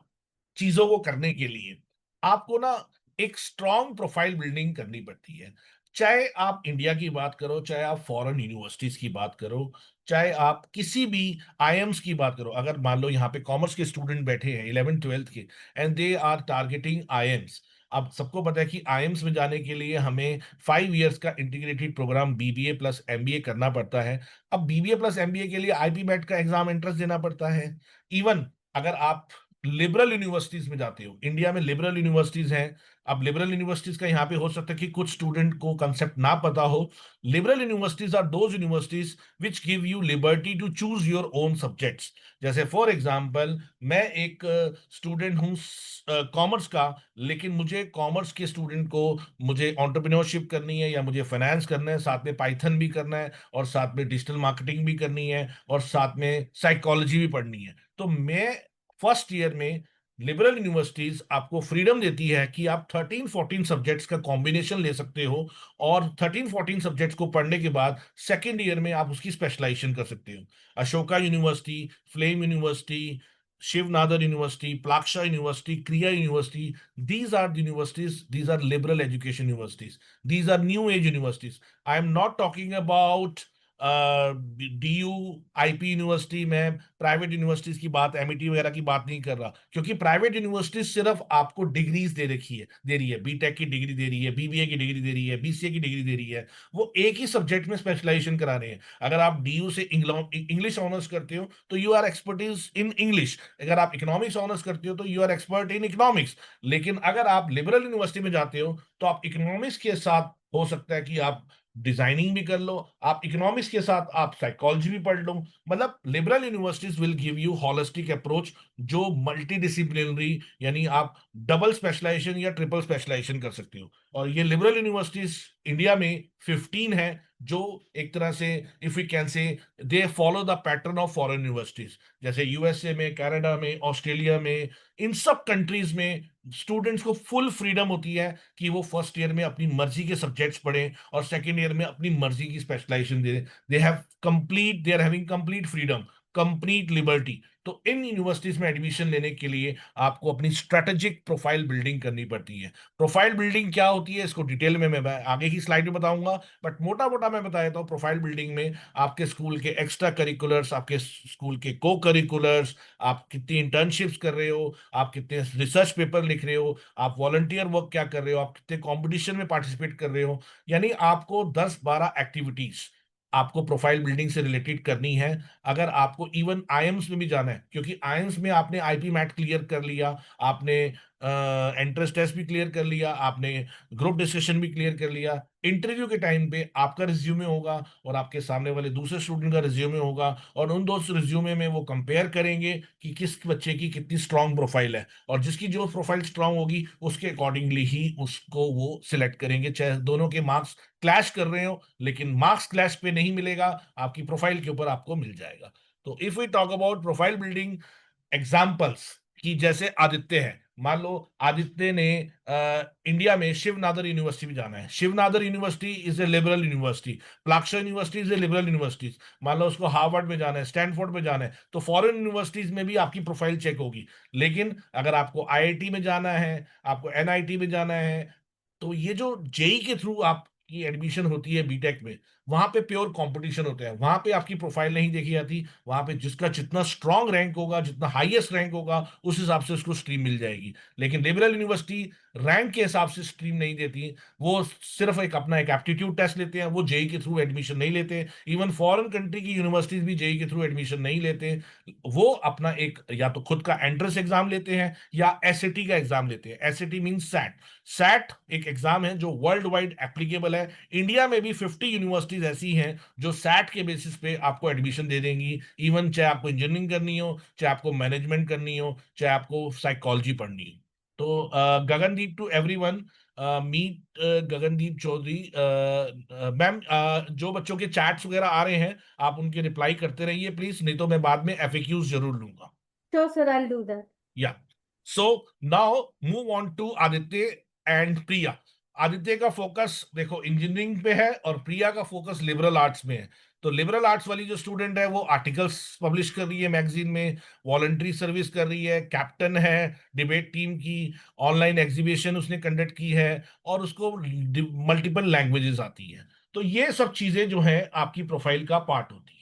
चीजों को करने के लिए आपको ना एक स्ट्रॉन्ग प्रोफाइल बिल्डिंग करनी पड़ती है। चाहे आप इंडिया की बात करो, चाहे आप फॉरेन यूनिवर्सिटीज की बात करो, चाहे आप किसी भी आईएम्स की बात करो। अगर मान लो यहाँ पे कॉमर्स के स्टूडेंट बैठे हैं 11th 12th के, and they are targeting IIMs. अब सबको पता है कि आईएम्स में जाने के लिए हमें 5 इयर्स का integrated program BBA plus MBA करना पड़ता है। अब बीबीए प्लस एमबीए के लिए आईपी मैट का एग्जाम एंट्रेंस देना पड़ता है। इवन अगर आप लिबरल यूनिवर्सिटीज में जाते हो, इंडिया में लिबरल यूनिवर्सिटीज हैं। अब लिबरल यूनिवर्सिटीज का यहाँ पे हो सकता है कि कुछ स्टूडेंट को कंसेप्ट ना पता हो। Liberal universities are those universities which give you liberty to choose your own subjects. जैसे फॉर एग्जांपल, मैं एक स्टूडेंट हूँ कॉमर्स का, लेकिन मुझे कॉमर्स के स्टूडेंट को मुझे एंटरप्रेन्योरशिप करनी है, या मुझे फाइनेंस करना है, साथ में पाइथन भी करना है, और साथ में डिजिटल मार्केटिंग भी करनी है, और साथ में साइकोलॉजी भी पढ़नी है। तो मैं फर्स्ट ईयर में, लिबरल यूनिवर्सिटीज आपको फ्रीडम देती है कि आप 13-14 सब्जेक्ट्स का कॉम्बिनेशन ले सकते हो, और 13-14 सब्जेक्ट्स को पढ़ने के बाद सेकेंड ईयर में आप उसकी स्पेशलाइजेशन कर सकते हो। Ashoka university, Flame university, Shiv Nadar university, Plaksha university, Kriya university, these are the universities, these are liberal education universities, these are new age universities. I am not talking about DU, IP university में, private universities की बात, MET वगैरह की बात नहीं कर रहा, क्योंकि प्राइवेट यूनिवर्सिटीज सिर्फ आपको डिग्रीज दे रही है, बीटेक की डिग्री दे रही है, बीबीए की डिग्री दे रही है, बीसीए की डिग्री दे रही है। वो एक ही सब्जेक्ट में स्पेशलाइजेशन करा रहे हैं। अगर आप डीयू से इंग्लिश ऑनर्स करते हो तो you are expertise in English. अगर आप इकोनॉमिक्स ऑनर्स करते हो तो you are expert in economics. लेकिन अगर आप लिबरल यूनिवर्सिटी में जाते हो तो आप इकोनॉमिक्स के साथ हो सकता है कि आप डिजाइनिंग भी कर लो, आप इकोनॉमिक्स के साथ आप साइकोलॉजी भी पढ़ लो। मतलब liberal universities will give you holistic approach, जो मल्टी डिसिप्लिनरी, यानी आप डबल स्पेशलाइजेशन या ट्रिपल स्पेशलाइजेशन कर सकते हो। और ये लिबरल यूनिवर्सिटीज इंडिया में 15 है, जो एक तरह से if you can say they follow the pattern of foreign universities. जैसे यूएसए में, कनाडा में, ऑस्ट्रेलिया में, इन सब कंट्रीज में स्टूडेंट्स को फुल फ्रीडम होती है कि वो फर्स्ट ईयर में अपनी मर्जी के सब्जेक्ट्स पढ़ें और सेकेंड ईयर में अपनी मर्जी की स्पेशलाइजेशन दे। They are having complete freedom, complete liberty. तो इन यूनिवर्सिटीज में एडमिशन लेने के लिए आपको अपनी स्ट्रेटेजिक प्रोफाइल बिल्डिंग करनी पड़ती है। प्रोफाइल बिल्डिंग क्या होती है इसको डिटेल में मैं आगे की स्लाइड में बताऊंगा, बट मोटा मोटा मैं बता देता हूँ। प्रोफाइल बिल्डिंग में आपके स्कूल के एक्स्ट्रा करिकुलर्स, आपके स्कूल के को करिकुलर्स, आप कितनी इंटर्नशिप्स कर रहे हो, आप कितने रिसर्च पेपर लिख रहे हो, आप वॉलंटियर वर्क क्या कर रहे हो, आप कितने कंपटीशन में पार्टिसिपेट कर रहे हो। यानी आपको 10-12 एक्टिविटीज आपको प्रोफाइल बिल्डिंग से रिलेटेड करनी है। अगर आपको इवन आईएम्स में भी जाना है, क्योंकि आईएम्स में आपने आईपी मैट क्लियर कर लिया, आपने एंट्रेंस टेस्ट भी क्लियर कर लिया, आपने ग्रुप डिस्कशन भी क्लियर कर लिया, इंटरव्यू के टाइम पे आपका रिज्यूमे होगा और आपके सामने वाले दूसरे स्टूडेंट का रिज्यूमे होगा, और उन दो रिज्यूमे में वो कंपेयर करेंगे कि किस बच्चे की कितनी स्ट्रांग प्रोफाइल है, और जिसकी जो प्रोफाइल स्ट्रांग होगी उसके अकॉर्डिंगली ही उसको वो सिलेक्ट करेंगे, चाहे दोनों के मार्क्स क्लैश कर रहे हो। लेकिन मार्क्स क्लैश पे नहीं मिलेगा, आपकी प्रोफाइल के ऊपर आपको मिल जाएगा। तो if we talk about profile building examples की, जैसे आदित्य है, मान लो आदित्य ने इंडिया में शिवनादर यूनिवर्सिटी में जाना है। Shiv Nadar university is a liberal university, Plaksha university is a liberal university. मान लो उसको हार्वर्ड में जाना है, स्टैनफोर्ड में जाना है, तो फॉरेन यूनिवर्सिटीज में भी आपकी प्रोफाइल चेक होगी। लेकिन अगर आपको आईआईटी में जाना है, आपको एनआईटी में जाना है, तो ये जो जेई के थ्रू आपकी एडमिशन होती है बीटेक में, वहां पे प्योर कंपटीशन होता है, वहां पे आपकी प्रोफाइल नहीं देखी जाती। वहां पे जिसका जितना स्ट्रांग रैंक होगा, जितना हाईएस्ट रैंक होगा, उस हिसाब से उसको स्ट्रीम मिल जाएगी। लेकिन लिबरल यूनिवर्सिटी रैंक के हिसाब से स्ट्रीम नहीं देती, वो सिर्फ एक अपना एक एप्टीट्यूड टेस्ट लेते हैं, वो जेई के थ्रू एडमिशन नहीं लेते। इवन फॉरेन कंट्री की यूनिवर्सिटीज भी जेई के थ्रू एडमिशन नहीं लेते। वो अपना एक या तो खुद का एंट्रेंस एग्जाम लेते हैं या एसएटी का एग्जाम लेते हैं। SAT mean SAT. सैट एक एग्जाम है जो वर्ल्ड वाइड एप्लीकेबल है। इंडिया में भी 50 यूनिवर्सिटीज ऐसी हैं जो सैट के बेसिस पे आपको एडमिशन दे देंगी। इवन चाहे आपको इंजीनियरिंग करनी हो, चाहे आपको मैनेजमेंट करनी हो, चाहे आपको साइकोलॉजी पढ़नी हो। तो Gagandeep to everyone, meet Gagandeep Chaudhary. Ma'am, जो बच्चों के चैट्स वगैरह आ रहे हैं, आप उनके रिप्लाई करते रहिए प्लीज, नहीं तो मैं बाद में एफएक्यूज जरूर लूंगा। Sure, sir, I'll do that. Yeah, so now move on to Aditya and Priya. Aditya का फोकस देखो इंजीनियरिंग पे है और प्रिया का फोकस लिबरल आर्ट्स में है। तो लिबरल आर्ट्स वाली जो स्टूडेंट है वो आर्टिकल्स पब्लिश कर रही है मैगजीन में, वॉलंटरी सर्विस कर रही है, कैप्टन है डिबेट टीम की, ऑनलाइन एग्जीबिशन उसने कंडक्ट की है, और उसको मल्टीपल लैंग्वेजेस आती है। तो ये सब चीजें जो है आपकी प्रोफाइल का पार्ट होती है।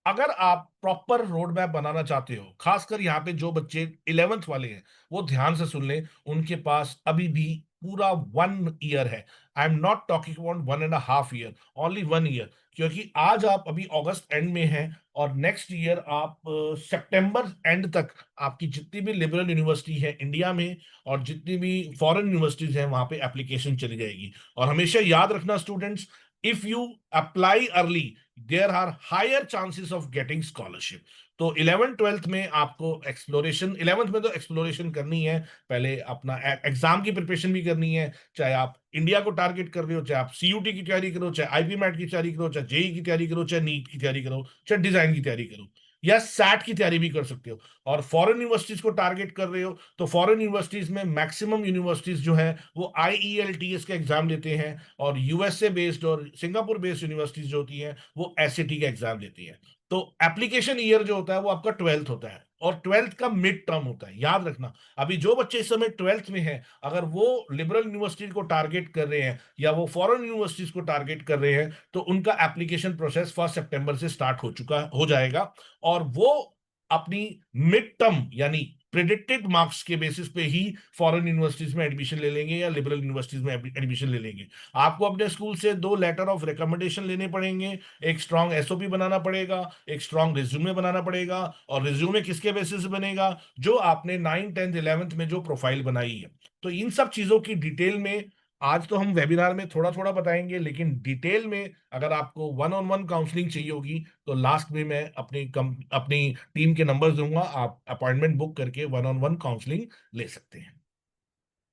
अगर आप प्रॉपर रोड मैप बनाना चाहते हो, खासकर यहाँ पे जो बच्चे 11th वाले हैं वो ध्यान से सुन लें, उनके पास अभी भी पूरा 1 ईयर है। I am not talking about 1.5 year, only 1 year. क्योंकि आज आप अभी अगस्त एंड में हैं, और नेक्स्ट ईयर आप सितंबर एंड तक आपकी जितनी भी लिबरल यूनिवर्सिटी है इंडिया में और जितनी भी फॉरेन यूनिवर्सिटीज हैं वहां पे एप्लीकेशन चली जाएगी। और हमेशा याद रखना students, if you apply early there are higher chances of getting scholarship। तो 11th 12th में आपको एक्सप्लोरेशन, 11th में तो एक्सप्लोरेशन करनी है, पहले अपना एग्जाम की प्रिपरेशन भी करनी है। चाहे आप इंडिया को टारगेट कर रहे हो, चाहे आप सीयूटी की तैयारी करो, चाहे आईपी मैट की तैयारी करो, चाहे जेई की तैयारी करो, चाहे नीट की तैयारी करो, चाहे डिजाइन की तैयारी करो, या सैट की तैयारी भी कर सकते हो। और फॉरेन यूनिवर्सिटीज को टारगेट कर रहे हो तो फॉरेन यूनिवर्सिटीज में मैक्सिमम यूनिवर्सिटीज जो है वो आईईएलटीएस का एग्जाम लेते हैं, और यूएसए बेस्ड और सिंगापुर बेस्ड यूनिवर्सिटीज जो होती हैं वो एसएटी का एग्जाम लेती हैं। तो एप्लीकेशन ईयर जो होता है वो आपका 12th होता है, और ट्वेल्थ का मिड टर्म होता है, याद रखना। अभी जो बच्चे इस समय ट्वेल्थ में हैं, अगर वो लिबरल यूनिवर्सिटी को टारगेट कर रहे हैं या वो फॉरेन यूनिवर्सिटीज को टारगेट कर रहे हैं, तो उनका एप्लीकेशन प्रोसेस 1 सितंबर से स्टार्ट हो जाएगा। और वो अपनी मिड टर्म यानी प्रिडिक्टेड मार्क्स के बेसिस पे ही फॉरेन यूनिवर्सिटीज में एडमिशन ले लेंगे या लिबरल यूनिवर्सिटीज में एडमिशन ले लेंगे। आपको अपने स्कूल से 2 लेटर ऑफ रिकमेंडेशन लेने पड़ेंगे, एक स्ट्रांग एसओपी बनाना पड़ेगा, एक स्ट्रांग रिज्यूमे बनाना पड़ेगा। और रिज्यूमे किसके बेसिस पे बनेगा? जो आपने 9th 10th 11th में जो प्रोफाइल बनाई है। तो इन सब चीजों की डिटेल में आज तो हम वेबिनार में थोड़ा थोड़ा बताएंगे, लेकिन डिटेल में अगर आपको वन ऑन वन काउंसलिंग चाहिए होगी तो लास्ट में मैं अपनी टीम के नंबर दूंगा, आप अपॉइंटमेंट बुक करके वन ऑन वन काउंसलिंग ले सकते हैं।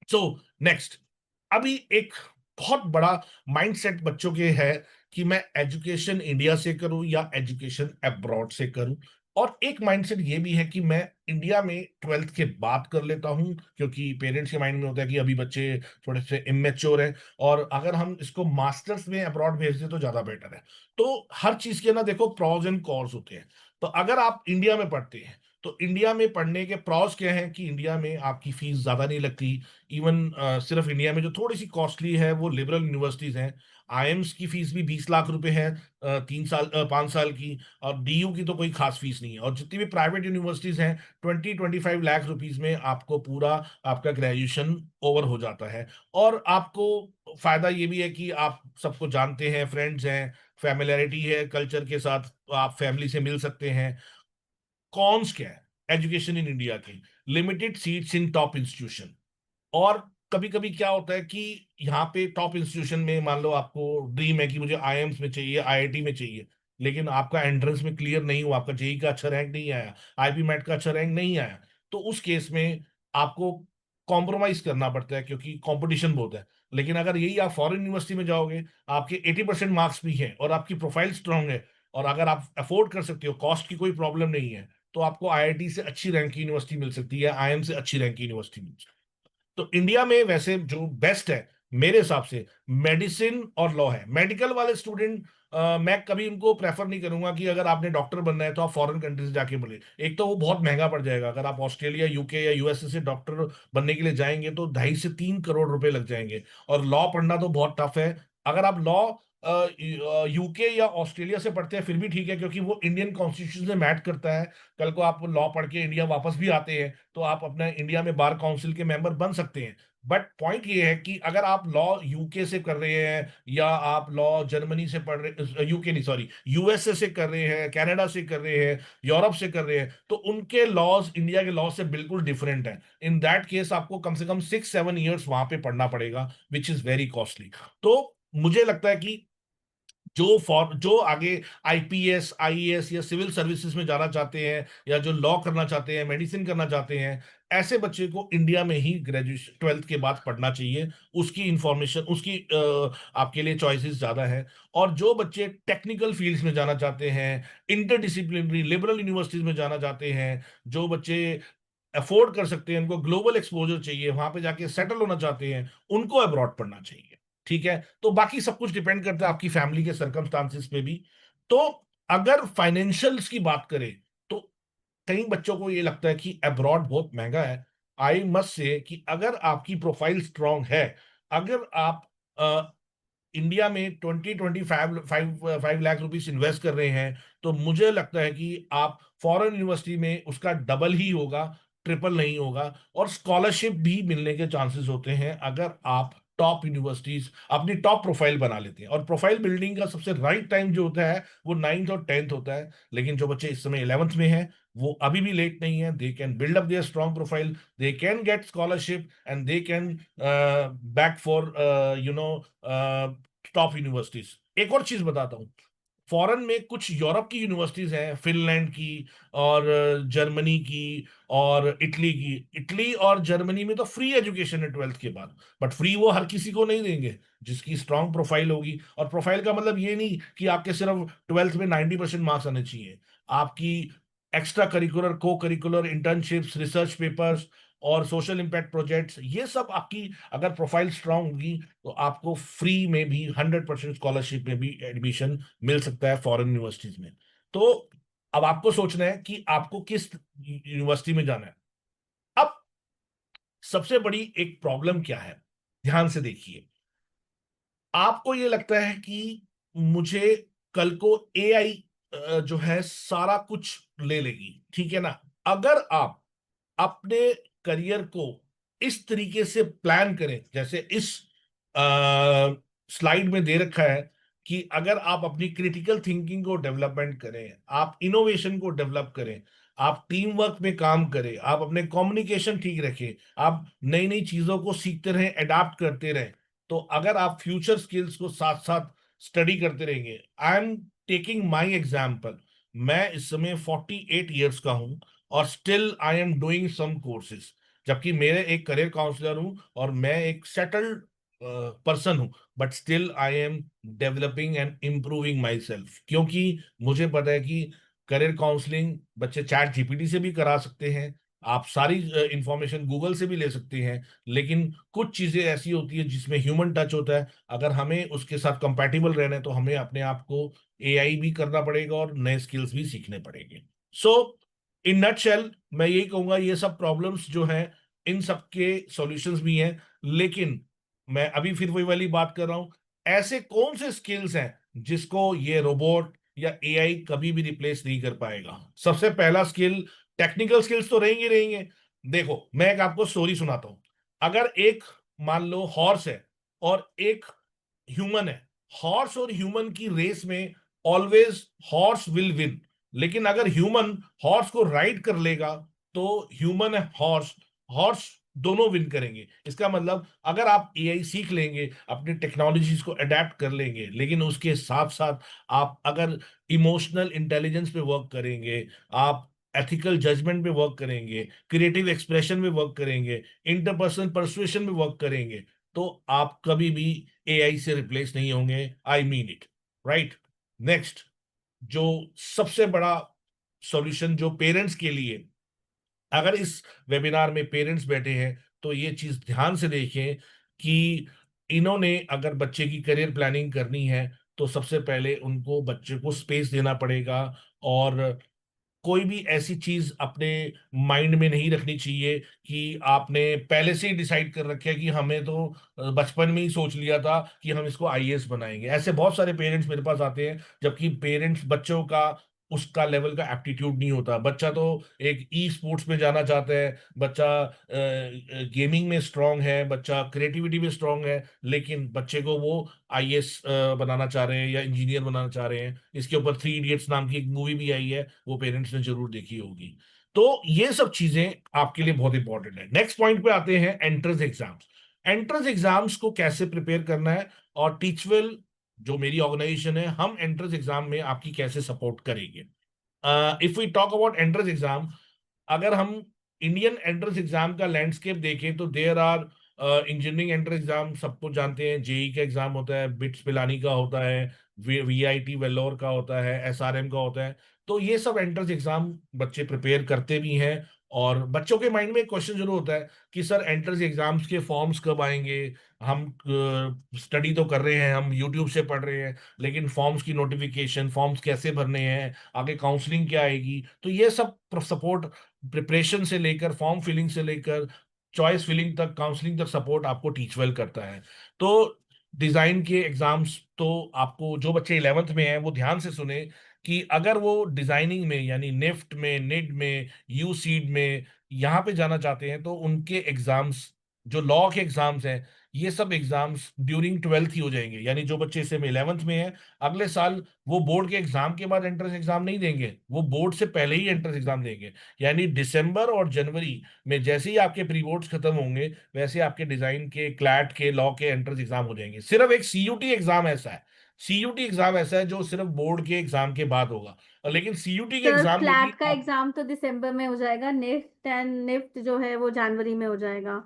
सो नेक्स्ट, अभी एक बहुत बड़ा माइंडसेट बच्चों के है कि मैं एजुकेशन इंडिया से करूं या एजुकेशन अब्रॉड से करूं। और एक माइंडसेट ये भी है कि मैं इंडिया में ट्वेल्थ के बाद कर लेता हूं, क्योंकि पेरेंट्स के माइंड में होता है कि अभी बच्चे थोड़े से इमेच्योर हैं, और अगर हम इसको मास्टर्स में अब्रॉड भेज दें तो ज्यादा बेटर है। तो हर चीज के ना देखो प्रॉज एंड कॉन्स होते हैं। तो अगर आप इंडिया में पढ़ते हैं तो इंडिया में पढ़ने के प्रॉज क्या हैं कि इंडिया में आपकी फीस ज्यादा नहीं लगती। इवन सिर्फ इंडिया में जो थोड़ी सी कॉस्टली है वो लिबरल यूनिवर्सिटीज हैं। आईएम्स की फीस भी 20 लाख रुपए है, 3 साल 5 साल की। और डीयू की तो कोई खास फीस नहीं है। और जितनी भी प्राइवेट यूनिवर्सिटीज हैं, 20-25 लाख रुपीज में आपको पूरा आपका ग्रेजुएशन ओवर हो जाता है। और आपको फायदा ये भी है कि आप सबको जानते हैं, फ्रेंड्स हैं, फैमिलियरिटी है कल्चर के साथ, आप फैमिली से मिल सकते हैं। कॉन्स क्या है एजुकेशन इन इंडिया की? Limited seats in top institution. और कभी कभी क्या होता है कि यहाँ पे टॉप इंस्टीट्यूशन में मान लो आपको ड्रीम है कि मुझे आईएम्स में चाहिए, आईआईटी में चाहिए, लेकिन आपका एंट्रेंस में क्लियर नहीं हुआ, आपका जेई का अच्छा रैंक नहीं आया, आईपी मैट का अच्छा रैंक नहीं आया, तो उस केस में आपको कॉम्प्रोमाइज करना पड़ता है क्योंकि कंपटीशन बहुत है। लेकिन अगर यही आप फॉरेन यूनिवर्सिटी में जाओगे, आपके 80% मार्क्स भी हैं और आपकी प्रोफाइल स्ट्रांग है, और अगर आप अफोर्ड कर सकते हो, कॉस्ट की कोई प्रॉब्लम नहीं है, तो आपको आईआईटी से अच्छी रैंक की यूनिवर्सिटी मिल सकती है, आईएम से अच्छी रैंक की यूनिवर्सिटी मिल सकती है। तो इंडिया में वैसे जो बेस्ट है मेरे हिसाब से मेडिसिन और लॉ है। मेडिकल वाले स्टूडेंट मैं कभी उनको प्रेफर नहीं करूंगा कि अगर आपने डॉक्टर बनना है तो आप फॉरेन कंट्रीज जाके बोले। एक तो वो बहुत महंगा पड़ जाएगा, अगर आप ऑस्ट्रेलिया यूके या यूएसए से डॉक्टर बनने के लिए जाएंगे तो 2.5 से 3 करोड़ रुपए लग जाएंगे। और लॉ पढ़ना तो बहुत टफ है। अगर आप लॉ यूके या ऑस्ट्रेलिया से पढ़ते हैं फिर भी ठीक है, क्योंकि वो इंडियन कॉन्स्टिट्यूशन से मैच करता है। कल को आप लॉ पढ़ के इंडिया वापस भी आते हैं तो आप अपना इंडिया में बार काउंसिल के मेंबर बन सकते हैं। बट पॉइंट ये है कि अगर आप लॉ यूके से कर रहे हैं या आप लॉ जर्मनी से पढ़ रहे, यूके नहीं सॉरी, यूएसए से कर रहे हैं, कनाडा से कर रहे हैं, यूरोप से कर रहे हैं, तो उनके लॉज इंडिया के लॉ से बिल्कुल डिफरेंट है। इन दैट केस आपको कम से कम 6-7 ईयर्स वहां पे पढ़ना पड़ेगा, विच इज वेरी कॉस्टली। तो मुझे लगता है कि जो आगे आईपीएस आईएएस या सिविल सर्विसेज में जाना चाहते हैं, या जो लॉ करना चाहते हैं, मेडिसिन करना चाहते हैं, ऐसे बच्चे को इंडिया में ही ग्रेजुएशन ट्वेल्थ के बाद पढ़ना चाहिए। उसकी इंफॉर्मेशन उसकी आपके लिए चॉइसेस ज्यादा है। और जो बच्चे टेक्निकल फील्ड्स में जाना चाहते हैं, इंटरडिसिप्लिनरी लिबरल यूनिवर्सिटीज में जाना चाहते हैं, जो बच्चे अफोर्ड कर सकते हैं, उनको ग्लोबल एक्सपोजर चाहिए, वहां पे जाके सेटल होना चाहते हैं, उनको अब्रॉड पढ़ना चाहिए। ठीक है, तो बाकी सब कुछ डिपेंड करता है आपकी फैमिली के सर्कमस्टांसिस पे भी। तो अगर फाइनेंशियल्स की बात करें तो कई बच्चों को ये लगता है कि अब्रॉड बहुत महंगा है। आई मस्ट से कि अगर आपकी प्रोफाइल स्ट्रांग है, अगर आप इंडिया में 20-25 लाख रुपीस इन्वेस्ट कर रहे हैं, तो मुझे लगता है कि आप फॉरेन यूनिवर्सिटी में उसका डबल ही होगा, ट्रिपल नहीं होगा। और स्कॉलरशिप भी मिलने के चांसेस होते हैं अगर आप टॉप यूनिवर्सिटीज अपनी टॉप प्रोफाइल बना लेते हैं। और प्रोफाइल बिल्डिंग का सबसे राइट टाइम जो होता है वो 9th और 10th होता है। लेकिन जो बच्चे इस समय 11th में हैं, वो अभी भी लेट नहीं है, they can build up their strong profile, they can get scholarship and they can back for top universities. एक और चीज बताता हूँ, फॉरेन में कुछ यूरोप की यूनिवर्सिटीज हैं, फिनलैंड की और जर्मनी की और इटली की। इटली और जर्मनी में तो फ्री एजुकेशन है ट्वेल्थ के बाद, बट फ्री वो हर किसी को नहीं देंगे जिसकी स्ट्रांग प्रोफाइल होगी। और प्रोफाइल का मतलब ये नहीं कि आपके सिर्फ ट्वेल्थ में 90% मार्क्स आने चाहिए। आपकी एक्स्ट्रा करिकुलर को करिकुलर इंटर्नशिप्स, रिसर्च पेपर्स और सोशल इम्पैक्ट प्रोजेक्ट्स, ये सब आपकी अगर प्रोफाइल स्ट्रांग होगी तो आपको फ्री में भी 100% स्कॉलरशिप में भी एडमिशन मिल सकता है फॉरेन यूनिवर्सिटीज में। तो अब आपको सोचना है कि आपको किस यूनिवर्सिटी में जाना है। अब सबसे बड़ी एक प्रॉब्लम क्या है, ध्यान से देखिए। आपको ये लगता है कि मुझे कल को एआई जो है सारा कुछ ले लेगी, ठीक है ना। अगर आप अपने करियर को इस तरीके से प्लान करें जैसे इस स्लाइड में दे रखा है, कि अगर आप अपनी क्रिटिकल थिंकिंग को डेवलपमेंट करें, आप इनोवेशन को डेवलप करें, आप टीम वर्क में काम करें, आप अपने कम्युनिकेशन ठीक रखें, आप नई नई चीजों को सीखते रहें, अडाप्ट करते रहें, तो अगर आप फ्यूचर स्किल्स को साथ साथ स्टडी करते रहेंगे। I am taking my example. मैं इस समय 48 ईयर्स का हूं और still I am doing some courses, जबकि मेरे एक करियर काउंसलर हूं और मैं एक सेटल्ड पर्सन हूं, but still I am developing and improving my self, क्योंकि मुझे पता है कि करियर काउंसलिंग बच्चे चैट जीपीटी से भी करा सकते हैं, आप सारी इंफॉर्मेशन गूगल से भी ले सकते हैं, लेकिन कुछ चीजें ऐसी होती है जिसमें ह्यूमन टच होता है। अगर हमें उसके साथ कंपैटिबल रहना है तो हमें अपने आप को एआई भी करना पड़ेगा और नए स्किल्स भी सीखने पड़ेंगे। सो इन नटशेल मैं यही कहूंगा, ये सब प्रॉब्लम्स जो हैं इन सब के सॉल्यूशंस भी हैं, लेकिन मैं अभी फिर वही वाली बात कर रहा हूं, ऐसे कौन से स्किल्स हैं जिसको ये रोबोट या एआई कभी भी रिप्लेस नहीं कर पाएगा। सबसे पहला स्किल, टेक्निकल स्किल्स तो रहेंगे रहेंगे। देखो मैं एक आपको स्टोरी सुनाता हूं। अगर एक, मान लो हॉर्स है और एक ह्यूमन है, हॉर्स और ह्यूमन की रेस में ऑलवेज हॉर्स विल विन, लेकिन अगर ह्यूमन हॉर्स को राइड कर लेगा तो ह्यूमन है हॉर्स, हॉर्स दोनों विन करेंगे। इसका मतलब अगर आप एआई सीख लेंगे, अपनी टेक्नोलॉजीज को अडेप्ट कर लेंगे, लेकिन उसके साथ साथ आप अगर इमोशनल इंटेलिजेंस पे वर्क करेंगे, आप एथिकल जजमेंट पे वर्क करेंगे, क्रिएटिव एक्सप्रेशन में वर्क करेंगे, इंटरपर्सनल परसुएशन में वर्क करेंगे, तो आप कभी भी एआई से रिप्लेस नहीं होंगे। I mean it, right. Next, जो सबसे बड़ा सॉल्यूशन जो पेरेंट्स के लिए, अगर इस वेबिनार में पेरेंट्स बैठे हैं तो ये चीज ध्यान से देखें कि इन्होंने अगर बच्चे की करियर प्लानिंग करनी है तो सबसे पहले उनको बच्चे को स्पेस देना पड़ेगा, और कोई भी ऐसी चीज अपने माइंड में नहीं रखनी चाहिए कि आपने पहले से ही डिसाइड कर रखा है कि हमें तो बचपन में ही सोच लिया था कि हम इसको आईएएस बनाएंगे। ऐसे बहुत सारे पेरेंट्स मेरे पास आते हैं, जबकि पेरेंट्स बच्चों का उसका लेवल का एप्टीट्यूड नहीं होता। बच्चा तो एक ई स्पोर्ट्स में जाना चाहता है, बच्चा गेमिंग में स्ट्रांग है, बच्चा क्रिएटिविटी में स्ट्रांग है, लेकिन बच्चे को वो आईएएस बनाना चाह रहे हैं या इंजीनियर बनाना चाह रहे हैं। इसके ऊपर थ्री इडियट्स नाम की एक मूवी भी आई है, वो पेरेंट्स ने जरूर देखी होगी। तो ये सब चीजें आपके लिए बहुत इंपॉर्टेंट है। नेक्स्ट पॉइंट पे आते हैं, एंट्रेंस एग्जाम्स। एंट्रेंस एग्जाम्स को कैसे प्रिपेयर करना है, और टीचवेल जो मेरी ऑर्गेनाइजेशन है, हम एंट्रेंस एग्जाम में आपकी कैसे सपोर्ट करेंगे। If we talk about entrance exam, अगर हम इंडियन एंट्रेंस एग्जाम का लैंडस्केप देखें तो there are engineering entrance exam सबको जानते हैं, जेई का एग्जाम होता है, बिट्स पिलानी का होता है, वीआईटी वेल्लोर का होता है, एसआरएम का होता है। तो ये सब एंट्रेंस एग्जाम बच्चे प्रिपेयर करते भी हैं, और बच्चों के माइंड में एक क्वेश्चन जरूर होता है कि सर एंट्रेंस एग्जाम्स के फॉर्म्स कब आएंगे। हम स्टडी तो कर रहे हैं, हम यूट्यूब से पढ़ रहे हैं, लेकिन फॉर्म्स की नोटिफिकेशन, फॉर्म्स कैसे भरने हैं, आगे काउंसलिंग क्या आएगी। तो ये सब सपोर्ट, प्रिपरेशन से लेकर फॉर्म फिलिंग से लेकर चॉइस फिलिंग तक, काउंसलिंग तक सपोर्ट आपको टीच वेल करता है। तो डिजाइन के एग्जाम्स तो आपको, जो बच्चे 11th में हैं वो ध्यान से सुने कि अगर वो डिजाइनिंग में यानी निफ्ट में, निड में, यू सीड में यहाँ पे जाना चाहते हैं तो उनके एग्जाम्स, जो लॉ के एग्जाम्स हैं, ये सब एग्जाम्स ड्यूरिंग 12th ही हो जाएंगे। यानी जो बच्चे इस समय 11th में हैं, अगले साल वो बोर्ड के एग्जाम के बाद एंट्रेंस एग्जाम नहीं देंगे, वो बोर्ड से पहले ही एंट्रेंस एग्जाम देंगे। यानी दिसंबर और जनवरी में जैसे ही आपके प्री बोर्ड्स खत्म होंगे, वैसे आपके डिजाइन के, क्लैट के, लॉ के एंट्रेंस एग्जाम हो जाएंगे। सिर्फ एक सीयूटी एग्जाम ऐसा है, सीयूटी एग्जाम ऐसा है जो सिर्फ बोर्ड के एग्जाम के बाद होगा, और लेकिन सीयूटी के सर एग्जाम में भी क्लैट का आप, एग्जाम तो दिसंबर में हो जाएगा, निफ्ट एंड निफ्ट जो है वो जनवरी में हो जाएगा।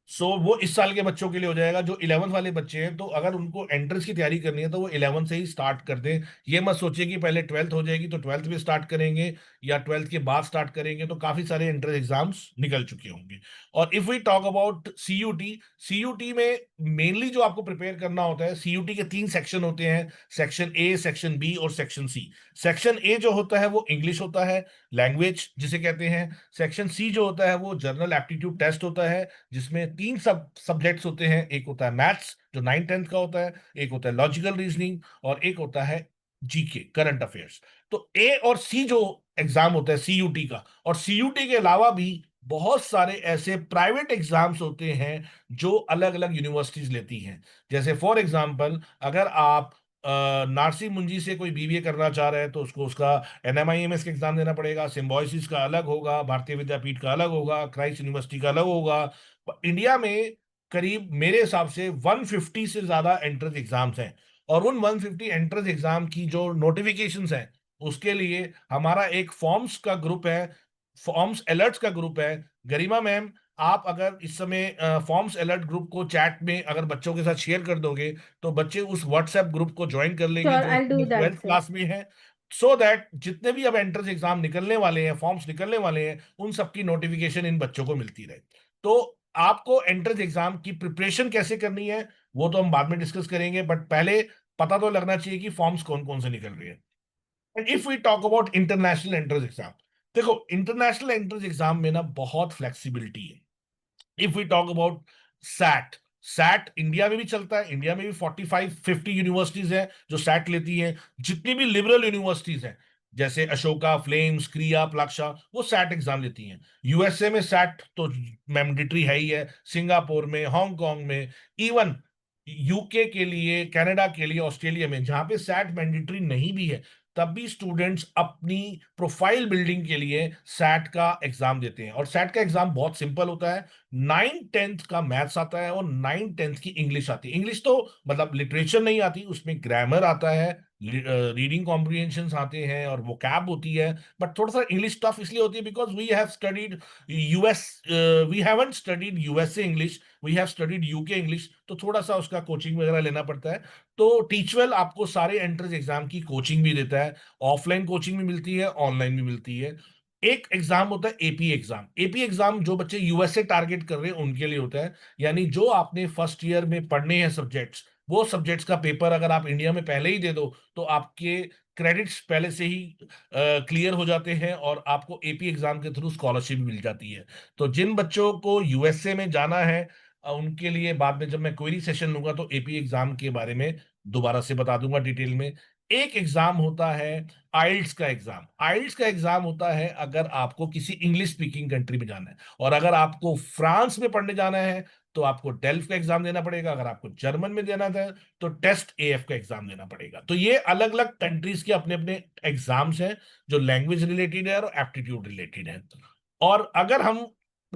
वो इस साल के बच्चों के लिए हो जाएगा। जो 11th वाले बच्चे हैं, तो अगर उनको एंट्रेंस की तैयारी करनी है तो वो 11th से ही स्टार्ट कर दें। ये मत सोचिए कि पहले 12th हो जाएगी तो 12th में स्टार्ट करेंगे, या 12th के बाद स्टार्ट करेंगे। तो काफी सारे एंट्रेंस एग्जाम्स निकल चुके होंगे। और if we talk about CUET, CUET में मेनली जो आपको प्रिपेयर करना होता है, सीयूटी के 3 सेक्शन होते हैं, सेक्शन ए, सेक्शन बी और सेक्शन सी। सेक्शन ए जो होता है वो इंग्लिश होता है, लैंग्वेज जिसे कहते हैं। सेक्शन सी जो होता है वो जनरल एप्टीट्यूड टेस्ट होता है, जिसमें 3 सब्जेक्ट्स होते हैं। एक होता है मैथ्स जो 9th 10th का होता है, एक होता है लॉजिकल रीजनिंग, और एक होता है जीके, करंट अफेयर्स। तो ए और सी जो एग्जाम होता है सीयूटी का, और सीयूटी के अलावा भी बहुत सारे ऐसे प्राइवेट एग्जाम्स होते हैं जो अलग अलग यूनिवर्सिटीज लेती हैं। जैसे फॉर एग्जांपल, अगर आप नारसी मुंजी से कोई बीबीए करना चाह रहे हैं तो उसको उसका एनएमआईएमएस का एग्जाम देना पड़ेगा। सिम्बायोसिस का अलग होगा, भारतीय विद्यापीठ का अलग होगा, क्राइस्ट यूनिवर्सिटी का अलग होगा। इंडिया में करीब मेरे हिसाब से 150 से ज्यादा एंट्रेंस एग्जाम्स हैं। और उन 150 एंट्रेंस एग्जाम की जो नोटिफिकेशंस हैं, उसके लिए हमारा एक फॉर्म्स का ग्रुप है, फॉर्म्स अलर्ट्स का ग्रुप है। गरिमा मैम, आप अगर इस समय फॉर्म्स अलर्ट ग्रुप को चैट में अगर बच्चों के साथ शेयर कर दोगे, तो बच्चे उस व्हाट्सएप ग्रुप को ज्वाइन कर लेंगे Sure, जो इस I'll do that, 12th sir. Class में है। सो दैट जितने भी अब एंट्रेंस एग्जाम निकलने वाले हैं, फॉर्म्स निकलने वाले हैं, उन सबकी नोटिफिकेशन इन बच्चों को मिलती रहे। तो आपको एंट्रेंस एग्जाम की प्रिपरेशन कैसे करनी है वो तो हम बाद में डिस्कस करेंगे, बट पहले पता तो लगना चाहिए कि फॉर्म्स कौन कौन से निकल रहे हैं। And if we talk about international entrance exam, देखो इंटरनेशनल एंट्रेंस एग्जाम में ना बहुत फ्लेक्सिबिलिटी है। If we talk about SAT, SAT India में भी चलता है। इंडिया में भी 45-50 यूनिवर्सिटीज हैं जो सैट लेती हैं। जितनी भी लिबरल यूनिवर्सिटीज हैं, जैसे अशोका, फ्लेम्स, क्रिया, प्लाक्शा, वो सैट एग्जाम लेती हैं। यूएसए में सैट तो मैंडेटरी है ही है, सिंगापुर में, हांगकांग में, इवन यूके के लिए, कनाडा के लिए, ऑस्ट्रेलिया में, जहां पे सैट मैंडेटरी नहीं भी है, तब भी स्टूडेंट्स अपनी प्रोफाइल बिल्डिंग के लिए सैट का एग्जाम देते हैं। और सैट का एग्जाम बहुत सिंपल होता है। 9th 10th का मैथ्स आता है और 9th 10th की इंग्लिश आती है। इंग्लिश तो मतलब लिटरेचर नहीं आती, उसमें ग्रामर आता है, रीडिंग कॉम्प्रिहेंशन आते हैं और वोकैब होती है। बट थोड़ा सा इंग्लिश टफ इसलिए होती है because we have studied US, we haven't studied USA English, we have studied UK English, तो थोड़ा सा उसका कोचिंग वगैरह लेना पड़ता है। तो टीचवेल आपको सारे एंट्रेंस एग्जाम की कोचिंग भी देता है, ऑफलाइन कोचिंग भी मिलती है, ऑनलाइन भी मिलती है। एक एग्जाम होता है एपी एग्जाम। एपी एग्जाम जो बच्चे यूएसए टारगेट कर रहे हैं उनके लिए होता है। यानी जो आपने फर्स्ट ईयर में पढ़ने हैं सब्जेक्ट्स, वो सब्जेक्ट्स का पेपर अगर आप इंडिया में पहले ही दे दो तो आपके क्रेडिट्स पहले से ही क्लियर हो जाते हैं और आपको एपी एग्जाम के थ्रू स्कॉलरशिप मिल जाती है। तो जिन बच्चों को यूएसए में जाना है, उनके लिए बाद में जब मैं क्वेरी सेशन लूंगा तो एपी एग्जाम के बारे में दोबारा से बता दूंगा डिटेल में। एक एग्जाम होता है आइल्स का एग्जाम। आइल्स का एग्जाम होता है अगर आपको किसी इंग्लिश स्पीकिंग कंट्री में जाना है। और अगर आपको फ्रांस में पढ़ने जाना है तो आपको डेल्फ का एग्जाम देना पड़ेगा। अगर आपको जर्मन में देना था तो टेस्ट एएफ का एग्जाम देना पड़ेगा। तो ये अलग अलग कंट्रीज के अपने अपने एग्जाम्स हैं जो लैंग्वेज रिलेटेड है और एप्टीट्यूड रिलेटेड है। और अगर हम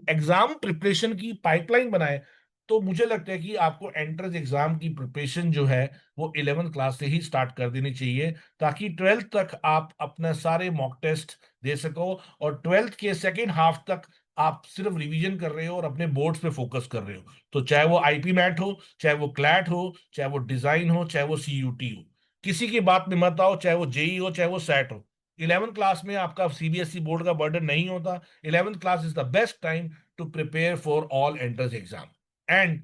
एग्जाम प्रिपरेशन की पाइपलाइन बनाए तो मुझे लगता है कि आपको एंट्रेंस एग्जाम की प्रिपरेशन जो है वो 11th क्लास से ही स्टार्ट कर देनी चाहिए, ताकि 12th तक आप अपना सारे मॉक टेस्ट दे सको और 12th के सेकेंड हाफ तक आप सिर्फ रिवीजन कर रहे हो और अपने बोर्ड्स पे फोकस कर रहे हो। तो चाहे वो आईपी मैट हो, चाहे वो क्लैट हो, चाहे वो डिजाइन हो, चाहे वो सीयूटी हो, किसी की बात में मत आओ। चाहे वो जेई हो, चाहे वो सैट हो, 11th क्लास में आपका सीबीएसई बोर्ड का बर्डन नहीं होता। 11th class is the best time to prepare for all entrance exam. And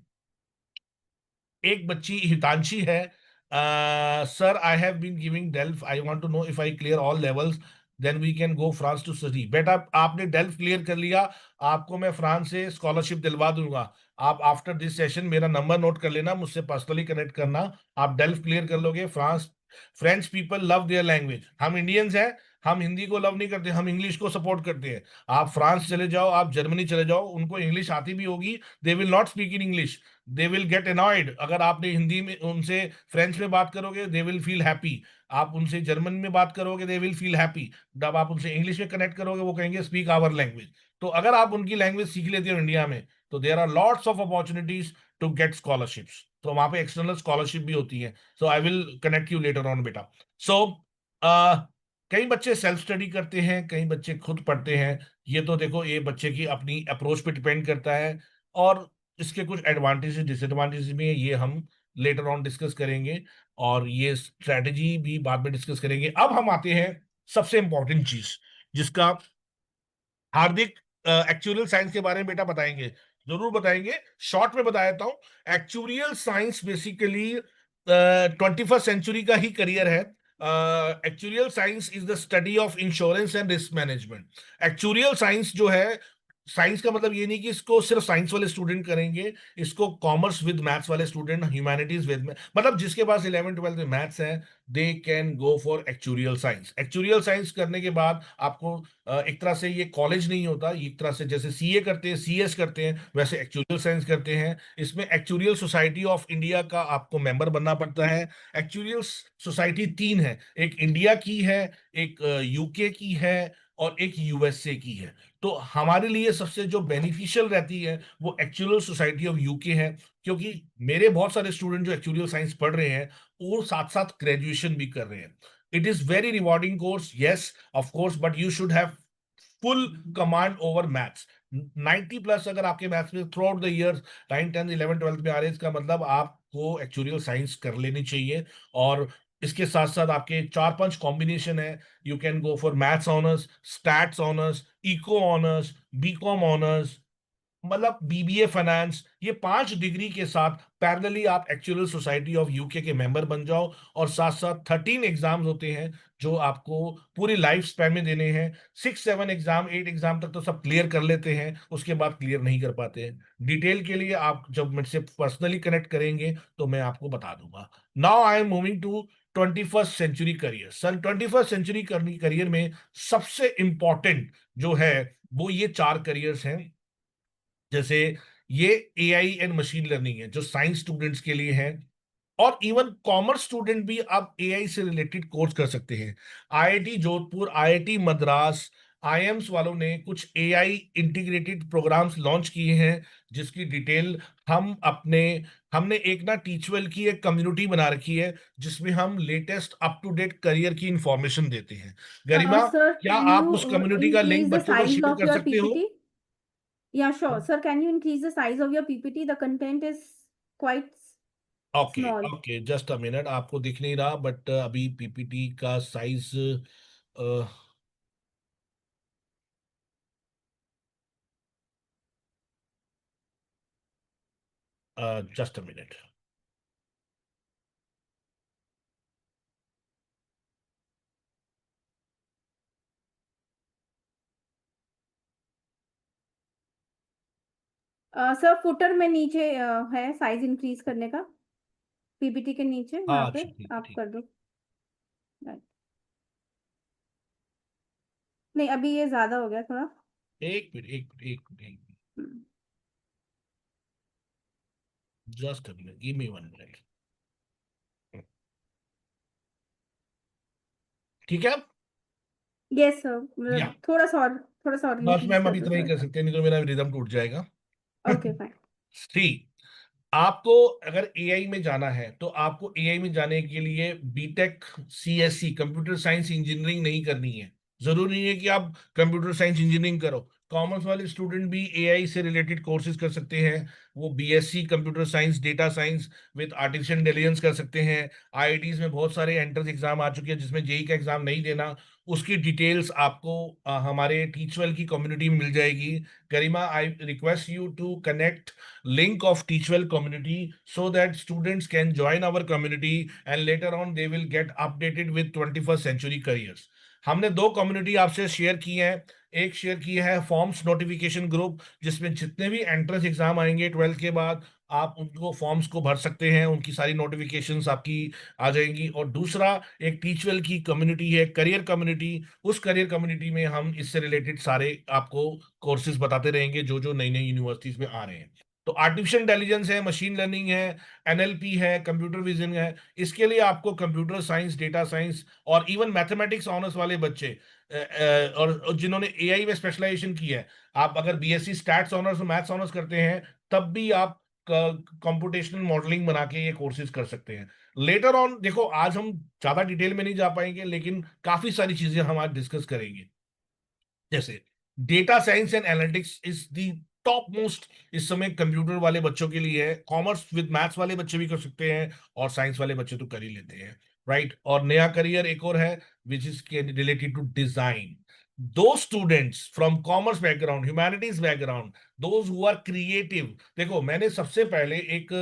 एक बच्ची हितांशी है, sir I have been giving DELF, I want to know if I clear all levels then we can go France to study. बेटा आपने delve clear कर लिया, आपको मैं France से स्कॉलरशिप दिलवा दूंगा। आप आफ्टर दिस सेशन मेरा नंबर नोट कर लेना, मुझसे पर्सनली कनेक्ट करना। आप डेल्फ क्लियर कर लोगे, France, French people love their language. हम इंडियंस हैं, हम हिंदी को लव नहीं करते, हम इंग्लिश को सपोर्ट करते हैं। आप फ्रांस चले जाओ, आप जर्मनी चले जाओ, उनको इंग्लिश आती भी होगी, they will not speak in English, they will get annoyed. अगर आपने हिंदी में उनसे फ्रेंच में बात करोगे दे विल फील हैप्पी, आप उनसे जर्मन में बात करोगे दे विल फील हैप्पी। जब आप उनसे इंग्लिश में कनेक्ट करोगे वो कहेंगे स्पीक आवर लैंग्वेज। तो अगर आप उनकी लैंग्वेज सीख लेते हो इंडिया में, तो there are lots of opportunities to get scholarships. तो वहां पे एक्सटर्नल स्कॉलरशिप भी होती है। So I will connect you later on बेटा। सो कई बच्चे सेल्फ स्टडी करते हैं, कई बच्चे खुद पढ़ते हैं। ये तो देखो ये बच्चे की अपनी अप्रोच पे डिपेंड करता है। और इसके कुछ एडवांटेजेस डिसएडवांटेजेस भी हैं, ये हम लेटर ऑन डिस्कस करेंगे, और ये स्ट्रेटजी भी बाद में डिस्कस करेंगे। अब हम आते हैं सबसे इंपॉर्टेंट चीज, जिसका हार्दिक एक्चुरियल साइंस के बारे में बेटा बताएंगे, जरूर बताएंगे। शॉर्ट में बता देता हूं, actuarial science basically 21st century का ही करियर है। Actuarial science is the study of insurance and risk management. Actuarial science जो है, साइंस का मतलब ये नहीं कि इसको सिर्फ साइंस वाले स्टूडेंट करेंगे, इसको कॉमर्स विद मैथ्स वाले स्टूडेंट, ह्यूमैनिटीज विद, मतलब जिसके पास 11th 12th में मैथ्स है, they can go for actuarial science. Actuarial science करने के बाद आपको एक तरह से ये कॉलेज नहीं होता, ये एक तरह से जैसे सीए करते हैं, सीएस करते हैं, वैसे एक्चुरियल साइंस करते हैं। इसमें एक्चुरियल सोसाइटी ऑफ इंडिया का आपको मेंबर बनना पड़ता है। एक्चुरियल सोसाइटी तीन है, एक इंडिया की है, एक यूके की है, और एक यूएसए की है। तो हमारे लिए सबसे जो बेनिफिशियल रहती है वो एक्चुरियल सोसाइटी ऑफ यूके है, क्योंकि मेरे बहुत सारे स्टूडेंट जो एक्चुरियल साइंस पढ़ रहे हैं वो साथ साथ ग्रेजुएशन भी कर रहे हैं। It is very rewarding course, yes, of course, but you should have full command over maths। 90 plus अगर आपके मैथ्स में थ्रू आउट द ईयर 9 10 11 12 में आ रहे हैं, इसका मतलब आपको एक्चुरियल साइंस कर लेनी चाहिए। और इसके साथ साथ आपके 4 5 कॉम्बिनेशन है। You can go for maths honours, stats honours, eco honours, BCom honours, मतलब बीबीए फाइनेंस। ये 5 डिग्री के साथ पैरेलली आप एक्चुअल सोसाइटी ऑफ यूके के मेंबर बन जाओ, और साथ साथ 13 एग्जाम्स होते हैं जो आपको पूरी लाइफ स्पैन में देने हैं। 6 7 एग्जाम 8 एग्जाम तक तो सब क्लियर कर लेते हैं, उसके बाद क्लियर नहीं कर पाते हैं। डिटेल के लिए आप जब मुझसे पर्सनली कनेक्ट करेंगे तो मैं आपको बता दूंगा। Now I am moving to 21st century career. सन 21st सेंचुरी करियर में सबसे इंपॉर्टेंट जो है वो ये 4 करियर्स हैं। जैसे ये एआई एंड मशीन लर्निंग है जो साइंस स्टूडेंट्स के लिए है, और इवन कॉमर्स स्टूडेंट भी आप एआई से रिलेटेड कोर्स कर सकते हैं। IIT Jodhpur, IIT Madras, IIMs वालों ने कुछ एआई इंटीग्रेटेड प्रोग्राम्स लॉन्च किए हैं, जिसकी डिटेल हम अपने, हमने एक ना टीचवेल की एक कम्युनिटी बना रखी है, जिसमें हम latest up to date career की इंफॉर्मेशन देते हैं। गरिमा, Sir, क्या can आप you उस कम्युनिटी का लिंक increase the बच्चों को size शेयर of कर your सकते हो? PPT? Yeah, sure. Sir, can you increase the size of your PPT? The content is quite okay, small. Okay, just a minute, आपको दिख नहीं रहा बट अभी पीपीटी का size, just a minute. Sir, footer में नीचे है साइज इंक्रीज करने का, पीपीटी के नीचे यहाँ हाँ पे अच्छा, ठीक है, आप ठीक। कर दो। Right. नहीं, अभी ये ज्यादा हो गया थोड़ा। एक मिनट, एक मिनट, एक मिनट, एक minute, hmm. Just a minute, give me 1 minute. ठीक है। यस सर, या मतलब थोड़ा सा और बस इंक्रीज मैम कर अभी दो इतना ही सर। कर सकते हैं, नहीं तो मेरा रिदम टूट जाएगा। Okay fine. ठीक। आपको अगर एआई में जाना है तो आपको एआई में जाने के लिए BTech CSC computer science engineering नहीं करनी है। जरूरी नहीं है कि आप कंप्यूटर साइंस इंजीनियरिंग करो। कॉमर्स वाले स्टूडेंट भी एआई से रिलेटेड कोर्सेज कर सकते हैं। वो BSc computer science, data science with artificial intelligence कर सकते हैं। आईआईटीज में बहुत सारे एंट्रेंस एग्जाम आ चुके हैं जिसमें जेई का एग्जाम नहीं देना। उसकी डिटेल्स आपको हमारे टीचवेल की कम्युनिटी में मिल जाएगी। Garima, I request you to connect link of Teachwell community so that students can join our community and later on they will get updated with 21st century careers। हमने 2 कम्युनिटी आपसे शेयर की हैं। एक शेयर की है फॉर्म्स नोटिफिकेशन ग्रुप, जिसमें जितने भी एंट्रेंस एग्जाम आएंगे 12th के बाद आप उनको फॉर्म्स को भर सकते हैं, उनकी सारी नोटिफिकेशंस आपकी आ जाएंगी। और दूसरा एक टीचवेल की कम्युनिटी है, करियर कम्युनिटी। उस करियर कम्युनिटी में हम इससे रिलेटेड सारे आपको कोर्सेज बताते रहेंगे जो जो नई नई यूनिवर्सिटीज में आ रहे हैं। तो आर्टिफिशियल इंटेलिजेंस है, मशीन लर्निंग है, एनएलपी है, कंप्यूटर विजन है। इसके लिए आपको कंप्यूटर साइंस, डेटा साइंस और इवन मैथमेटिक्स ऑनर्स वाले बच्चे और जिन्होंने एआई में स्पेशलाइजेशन की है, आप अगर बीएससी स्टैट्स ऑनर्स और मैथ्स ऑनर्स करते हैं तब भी आप कंप्यूटेशनल मॉडलिंग बना के ये कोर्सेज कर सकते हैं। लेटर ऑन देखो, आज हम ज्यादा डिटेल में नहीं जा पाएंगे, लेकिन काफी सारी चीजें हम आज डिस्कस करेंगे। जैसे data science and analytics is the top most इस समय कंप्यूटर वाले बच्चों के लिए है। कॉमर्स विद मैथ्स वाले बच्चे भी कर सकते हैं और साइंस वाले बच्चे तो कर ही लेते हैं, राइट। और नया करियर एक और है which is related to design. दो students from commerce background, humanities background, those who are creative. देखो मैंने सबसे पहले एक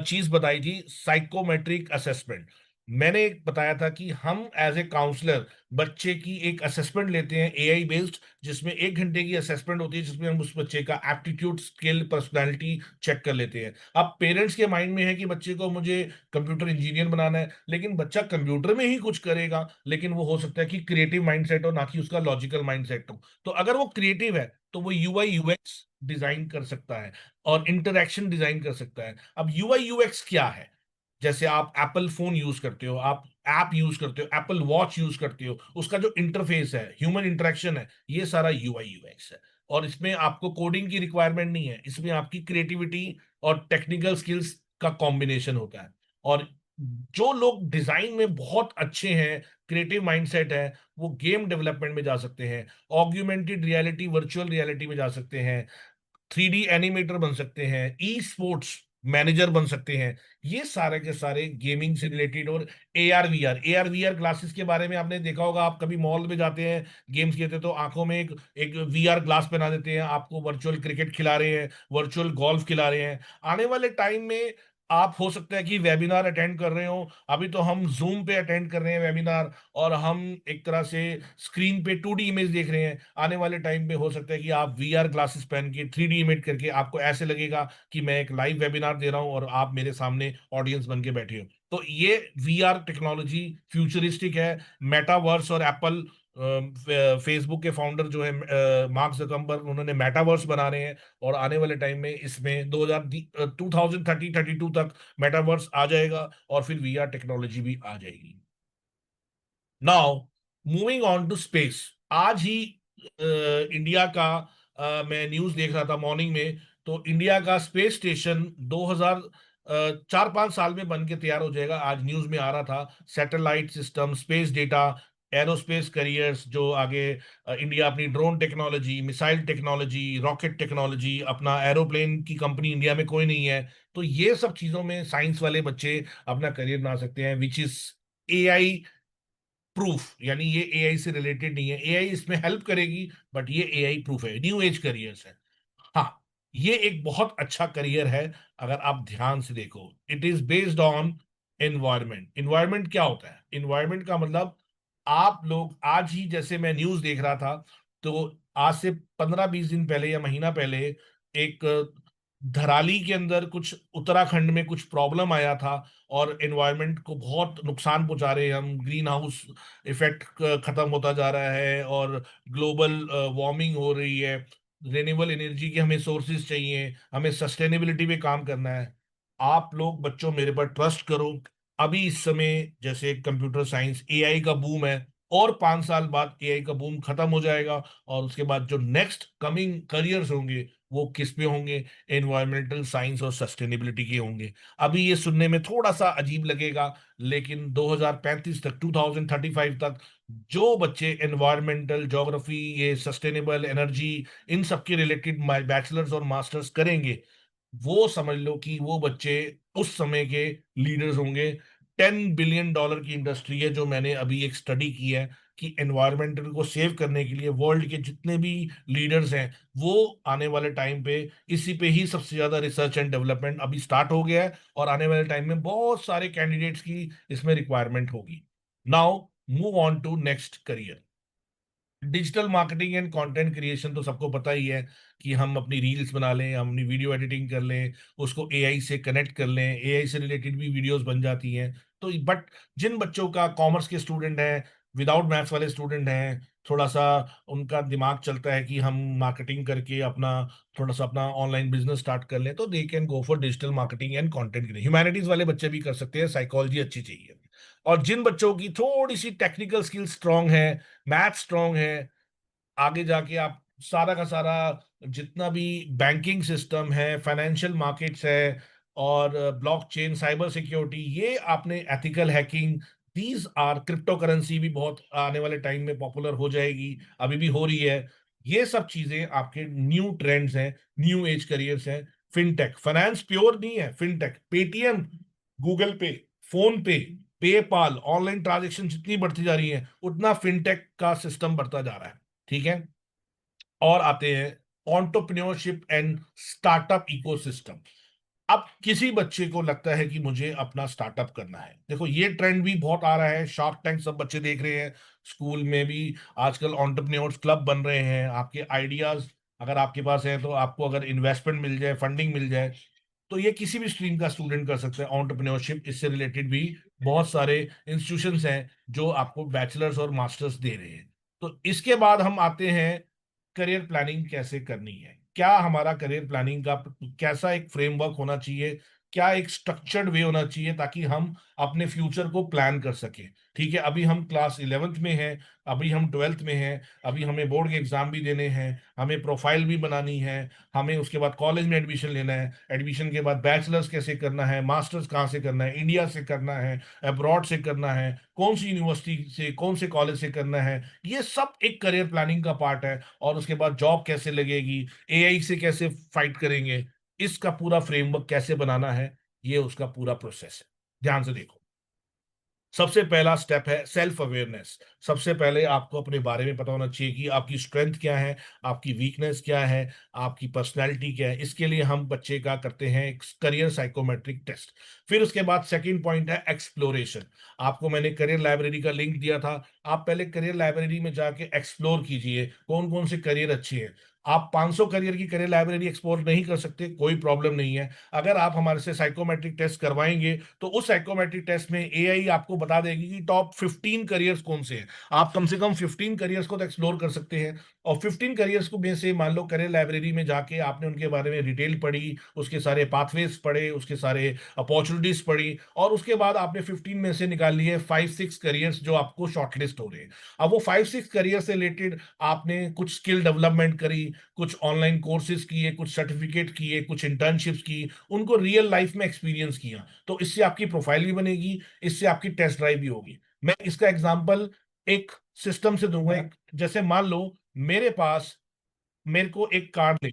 चीज बताई थी, साइकोमेट्रिक असेसमेंट। मैंने बताया था कि हम एज ए काउंसलर बच्चे की एक असेसमेंट लेते हैं एआई बेस्ड, जिसमें 1 घंटे की असेसमेंट होती है, जिसमें हम उस बच्चे का एप्टीट्यूड, स्किल, पर्सनालिटी चेक कर लेते हैं। अब पेरेंट्स के माइंड में है कि बच्चे को मुझे कंप्यूटर इंजीनियर बनाना है, लेकिन बच्चा कंप्यूटर में ही कुछ करेगा, लेकिन वो हो सकता है कि क्रिएटिव माइंडसेट हो, ना कि उसका लॉजिकल माइंडसेट हो। तो अगर वो क्रिएटिव है तो वो यूआई यूएक्स डिजाइन कर सकता है और इंटरैक्शन डिजाइन कर सकता है। अब यूआई यूएक्स क्या है? जैसे आप एप्पल फोन यूज करते हो, आप ऐप यूज करते हो, एप्पल वॉच यूज करते हो, उसका जो इंटरफेस है, ह्यूमन इंटरेक्शन है, ये सारा यूआई यूएक्स है। और इसमें आपको कोडिंग की रिक्वायरमेंट नहीं है, इसमें आपकी क्रिएटिविटी और टेक्निकल स्किल्स का कॉम्बिनेशन होता है। और जो लोग डिजाइन में बहुत अच्छे हैं, क्रिएटिव माइंडसेट है, वो गेम डेवलपमेंट में जा सकते हैं, ऑग्यूमेंटेड रियलिटी, वर्चुअल रियलिटी में जा सकते हैं, 3D एनिमेटर बन सकते हैं, ई स्पोर्ट्स मैनेजर बन सकते हैं। ये सारे के सारे गेमिंग से रिलेटेड। और A R V R glasses के बारे में आपने देखा होगा, आप कभी मॉल में जाते हैं, गेम्स खेलते हैं, तो आंखों में एक एक वीआर ग्लास पहना देते हैं, आपको वर्चुअल क्रिकेट खिला रहे हैं, वर्चुअल गोल्फ खिला रहे हैं। आने वाले टाइम में आप हो सकता है कि वेबिनार अटेंड कर रहे हो, अभी तो हम जूम पे अटेंड कर रहे हैं वेबिनार, और हम एक तरह से स्क्रीन पे 2D इमेज देख रहे हैं। आने वाले टाइम पे हो सकता है कि आप वीआर ग्लासेस पहन के 3D इमेज करके आपको ऐसे लगेगा कि मैं एक लाइव वेबिनार दे रहा हूं और आप मेरे सामने ऑडियंस बन के बैठे हो। तो ये वीआर टेक्नोलॉजी फ्यूचरिस्टिक है। मेटावर्स और एप्पल, फेसबुक के फाउंडर जो है मार्क जकरबर्ग, उन्होंने मेटावर्स बना रहे हैं, और आने वाले टाइम में इसमें 2030-32 तक मेटावर्स आ जाएगा और फिर वीआर टेक्नोलॉजी भी आ जाएगी। Now moving on to space. आज ही इंडिया का, मैं न्यूज देख रहा था मॉर्निंग में, तो इंडिया का स्पेस स्टेशन 2000 4-5 साल में बन के तैयार हो जाएगा। आज न्यूज में आ रहा था, satellite system, space data, aerospace careers जो आगे, इंडिया अपनी drone technology, missile technology, rocket technology, अपना एरोप्लेन की कंपनी इंडिया में कोई नहीं है। तो ये सब चीजों में साइंस वाले बच्चे अपना करियर बना सकते हैं, विच इज एआई प्रूफ। यानी ये एआई से रिलेटेड नहीं है, एआई इसमें हेल्प करेगी, बट ये एआई प्रूफ है, न्यू एज करियर्स है। हाँ, ये एक बहुत अच्छा करियर है अगर आप ध्यान से देखो। It is based on environment. Environment क्या होता है? एनवायरमेंट का मतलब, आप लोग आज ही, जैसे मैं न्यूज देख रहा था, तो आज से 15-20 दिन पहले या महीना पहले एक धराली के अंदर कुछ, उत्तराखंड में कुछ प्रॉब्लम आया था, और एनवायरनमेंट को बहुत नुकसान पहुंचा रहे हैं हम, ग्रीन हाउस इफेक्ट खत्म होता जा रहा है, और ग्लोबल वार्मिंग हो रही है। रिन्यूएबल एनर्जी के हमें सोर्सेज चाहिए, हमें सस्टेनेबिलिटी पे काम करना है। आप लोग बच्चों मेरे पर ट्रस्ट करो। अभी इस समय जैसे कंप्यूटर साइंस, एआई का बूम है, और 5 साल बाद एआई का बूम खत्म हो जाएगा, और उसके बाद जो नेक्स्ट कमिंग करियर्स होंगे वो किस पे होंगे? एनवायरमेंटल साइंस और सस्टेनेबिलिटी के होंगे। अभी ये सुनने में थोड़ा सा अजीब लगेगा, लेकिन 2035 तक, 2035 तक, जो बच्चे एनवायरमेंटल ज्योग्राफी, ये सस्टेनेबल एनर्जी, इन सब के रिलेटेड बैचलर्स और मास्टर्स करेंगे, वो समझ लो कि वो बच्चे उस समय के लीडर्स होंगे। $10 बिलियन की इंडस्ट्री है, जो मैंने अभी एक स्टडी की है, कि एनवायरमेंटल को सेव करने के लिए वर्ल्ड के जितने भी लीडर्स हैं, वो आने वाले टाइम पे इसी पे ही सबसे ज्यादा रिसर्च एंड डेवलपमेंट अभी स्टार्ट हो गया है, और आने वाले टाइम में बहुत सारे कैंडिडेट्स की इसमें रिक्वायरमेंट होगी। Now move on to next career. Digital marketing and content creation तो सबको पता ही है, कि हम अपनी रील्स बना लें, हम अपनी वीडियो एडिटिंग कर लें, उसको एआई से कनेक्ट कर लें, एआई से रिलेटेड भी वीडियोस बन जाती हैं। तो बट जिन बच्चों का, कॉमर्स के स्टूडेंट हैं, विदाउट मैथ्स वाले स्टूडेंट हैं, थोड़ा सा उनका दिमाग चलता है कि हम मार्केटिंग करके अपना, थोड़ा सा अपना ऑनलाइन बिजनेस स्टार्ट कर लें, तो they can go for digital marketing and content. Humanities वाले बच्चे भी कर सकते हैं, साइकोलॉजी अच्छी चाहिए। और जिन बच्चों की थोड़ी सी टेक्निकल स्किल स्ट्रांग है, मैथ स्ट्रांग है, आगे जाके आप सारा का सारा जितना भी बैंकिंग सिस्टम है, फाइनेंशियल मार्केट्स है, और ब्लॉकचेन, साइबर सिक्योरिटी, ये आपने ethical hacking, these are, cryptocurrency भी बहुत आने वाले टाइम में पॉपुलर हो जाएगी, अभी भी हो रही है। ये सब चीजें आपके न्यू ट्रेंड्स हैं, न्यू एज करियर्स हैं। फिनटेक, फाइनेंस प्योर नहीं है, फिनटेक, पेटीएम, गूगल पे, फोन पे, पेपाल, ऑनलाइन ट्रांजेक्शन जितनी बढ़ती जा रही है उतना फिनटेक का सिस्टम बढ़ता जा रहा है। ठीक है। और आते हैं एंटरप्रेन्योरशिप एंड स्टार्टअप इकोसिस्टम। अब किसी बच्चे को लगता है कि मुझे अपना स्टार्टअप करना है, देखो ये ट्रेंड भी बहुत आ रहा है, शार्क टैंक सब बच्चे देख रहे हैं, स्कूल में भी आजकल एंटरप्रेन्योर्स क्लब बन रहे हैं। आपके आइडियाज अगर आपके पास है तो आपको अगर इन्वेस्टमेंट मिल जाए, फंडिंग मिल जाए, तो ये किसी भी स्ट्रीम का स्टूडेंट कर सकता है एंटरप्रेन्योरशिप। इससे रिलेटेड भी बहुत सारे इंस्टीट्यूशंस हैं जो आपको बैचलर्स और मास्टर्स दे रहे हैं। तो इसके बाद हम आते हैं करियर प्लानिंग कैसे करनी है, क्या हमारा करियर प्लानिंग का कैसा एक फ्रेमवर्क होना चाहिए, क्या एक स्ट्रक्चर्ड वे होना चाहिए ताकि हम अपने फ्यूचर को प्लान कर सके। ठीक है, अभी हम क्लास 11th में हैं, अभी हम 12th में हैं, अभी हमें बोर्ड के एग्जाम भी देने हैं, हमें प्रोफाइल भी बनानी है, हमें उसके बाद कॉलेज में एडमिशन लेना है, एडमिशन के बाद बैचलर्स कैसे करना है, मास्टर्स कहाँ से करना है, इंडिया से करना है, अब्रॉड से करना है, कौन सी यूनिवर्सिटी से, कौन से कॉलेज से करना है, ये सब एक करियर प्लानिंग का पार्ट है। और उसके बाद जॉब कैसे लगेगी, एआई से कैसे फाइट करेंगे, इसका पूरा फ्रेमवर्क कैसे बनाना है, ये उसका पूरा प्रोसेस है। ध्यान से देखो, सबसे पहला स्टेप है सेल्फ अवेयरनेस। सबसे पहले आपको अपने बारे में पता होना चाहिए कि आपकी स्ट्रेंथ क्या है, आपकी वीकनेस क्या है, आपकी पर्सनैलिटी क्या है। इसके लिए हम बच्चे का करते हैं एक करियर साइकोमेट्रिक टेस्ट। फिर उसके बाद सेकंड पॉइंट है एक्सप्लोरेशन। आपको मैंने करियर लाइब्रेरी का लिंक दिया था, आप पहले करियर लाइब्रेरी में जाके एक्सप्लोर कीजिए कौन कौन से करियर अच्छे हैं। आप 500 करियर की करियर लाइब्रेरी एक्सप्लोर नहीं कर सकते, कोई प्रॉब्लम नहीं है। अगर आप हमारे से साइकोमेट्रिक टेस्ट करवाएंगे तो उस साइकोमेट्रिक टेस्ट में एआई आपको बता देगी कि टॉप 15 करियर्स कौन से हैं। आप कम से कम 15 करियर्स को तो एक्सप्लोर कर सकते हैं। और 15 करियर्स को में से मान लो करियर लाइब्रेरी में जाके आपने उनके बारे में डिटेल पढ़ी, उसके सारे पाथवेज पढ़े, उसके सारे अपॉर्चुनिटीज पढ़ी, और उसके बाद आपने 15 में से निकाल लिए 5-6 करियर्स जो आपको शॉर्टलिस्ट हो रहे हैं। अब वो 5-6 करियर से रिलेटेड आपने कुछ स्किल डेवलपमेंट करी, कुछ ऑनलाइन कोर्सेज किए, कुछ सर्टिफिकेट किए, कुछ इंटर्नशिप्स की, उनको रियल लाइफ में एक्सपीरियंस किया। तो इससे आपकी प्रोफाइल भी बनेगी, इससे आपकी टेस्ट ड्राइव भी होगी। मैं इसका एग्जांपल एक सिस्टम से दूंगा। जैसे मान लो मेरे पास, मेरे को एक कार ले,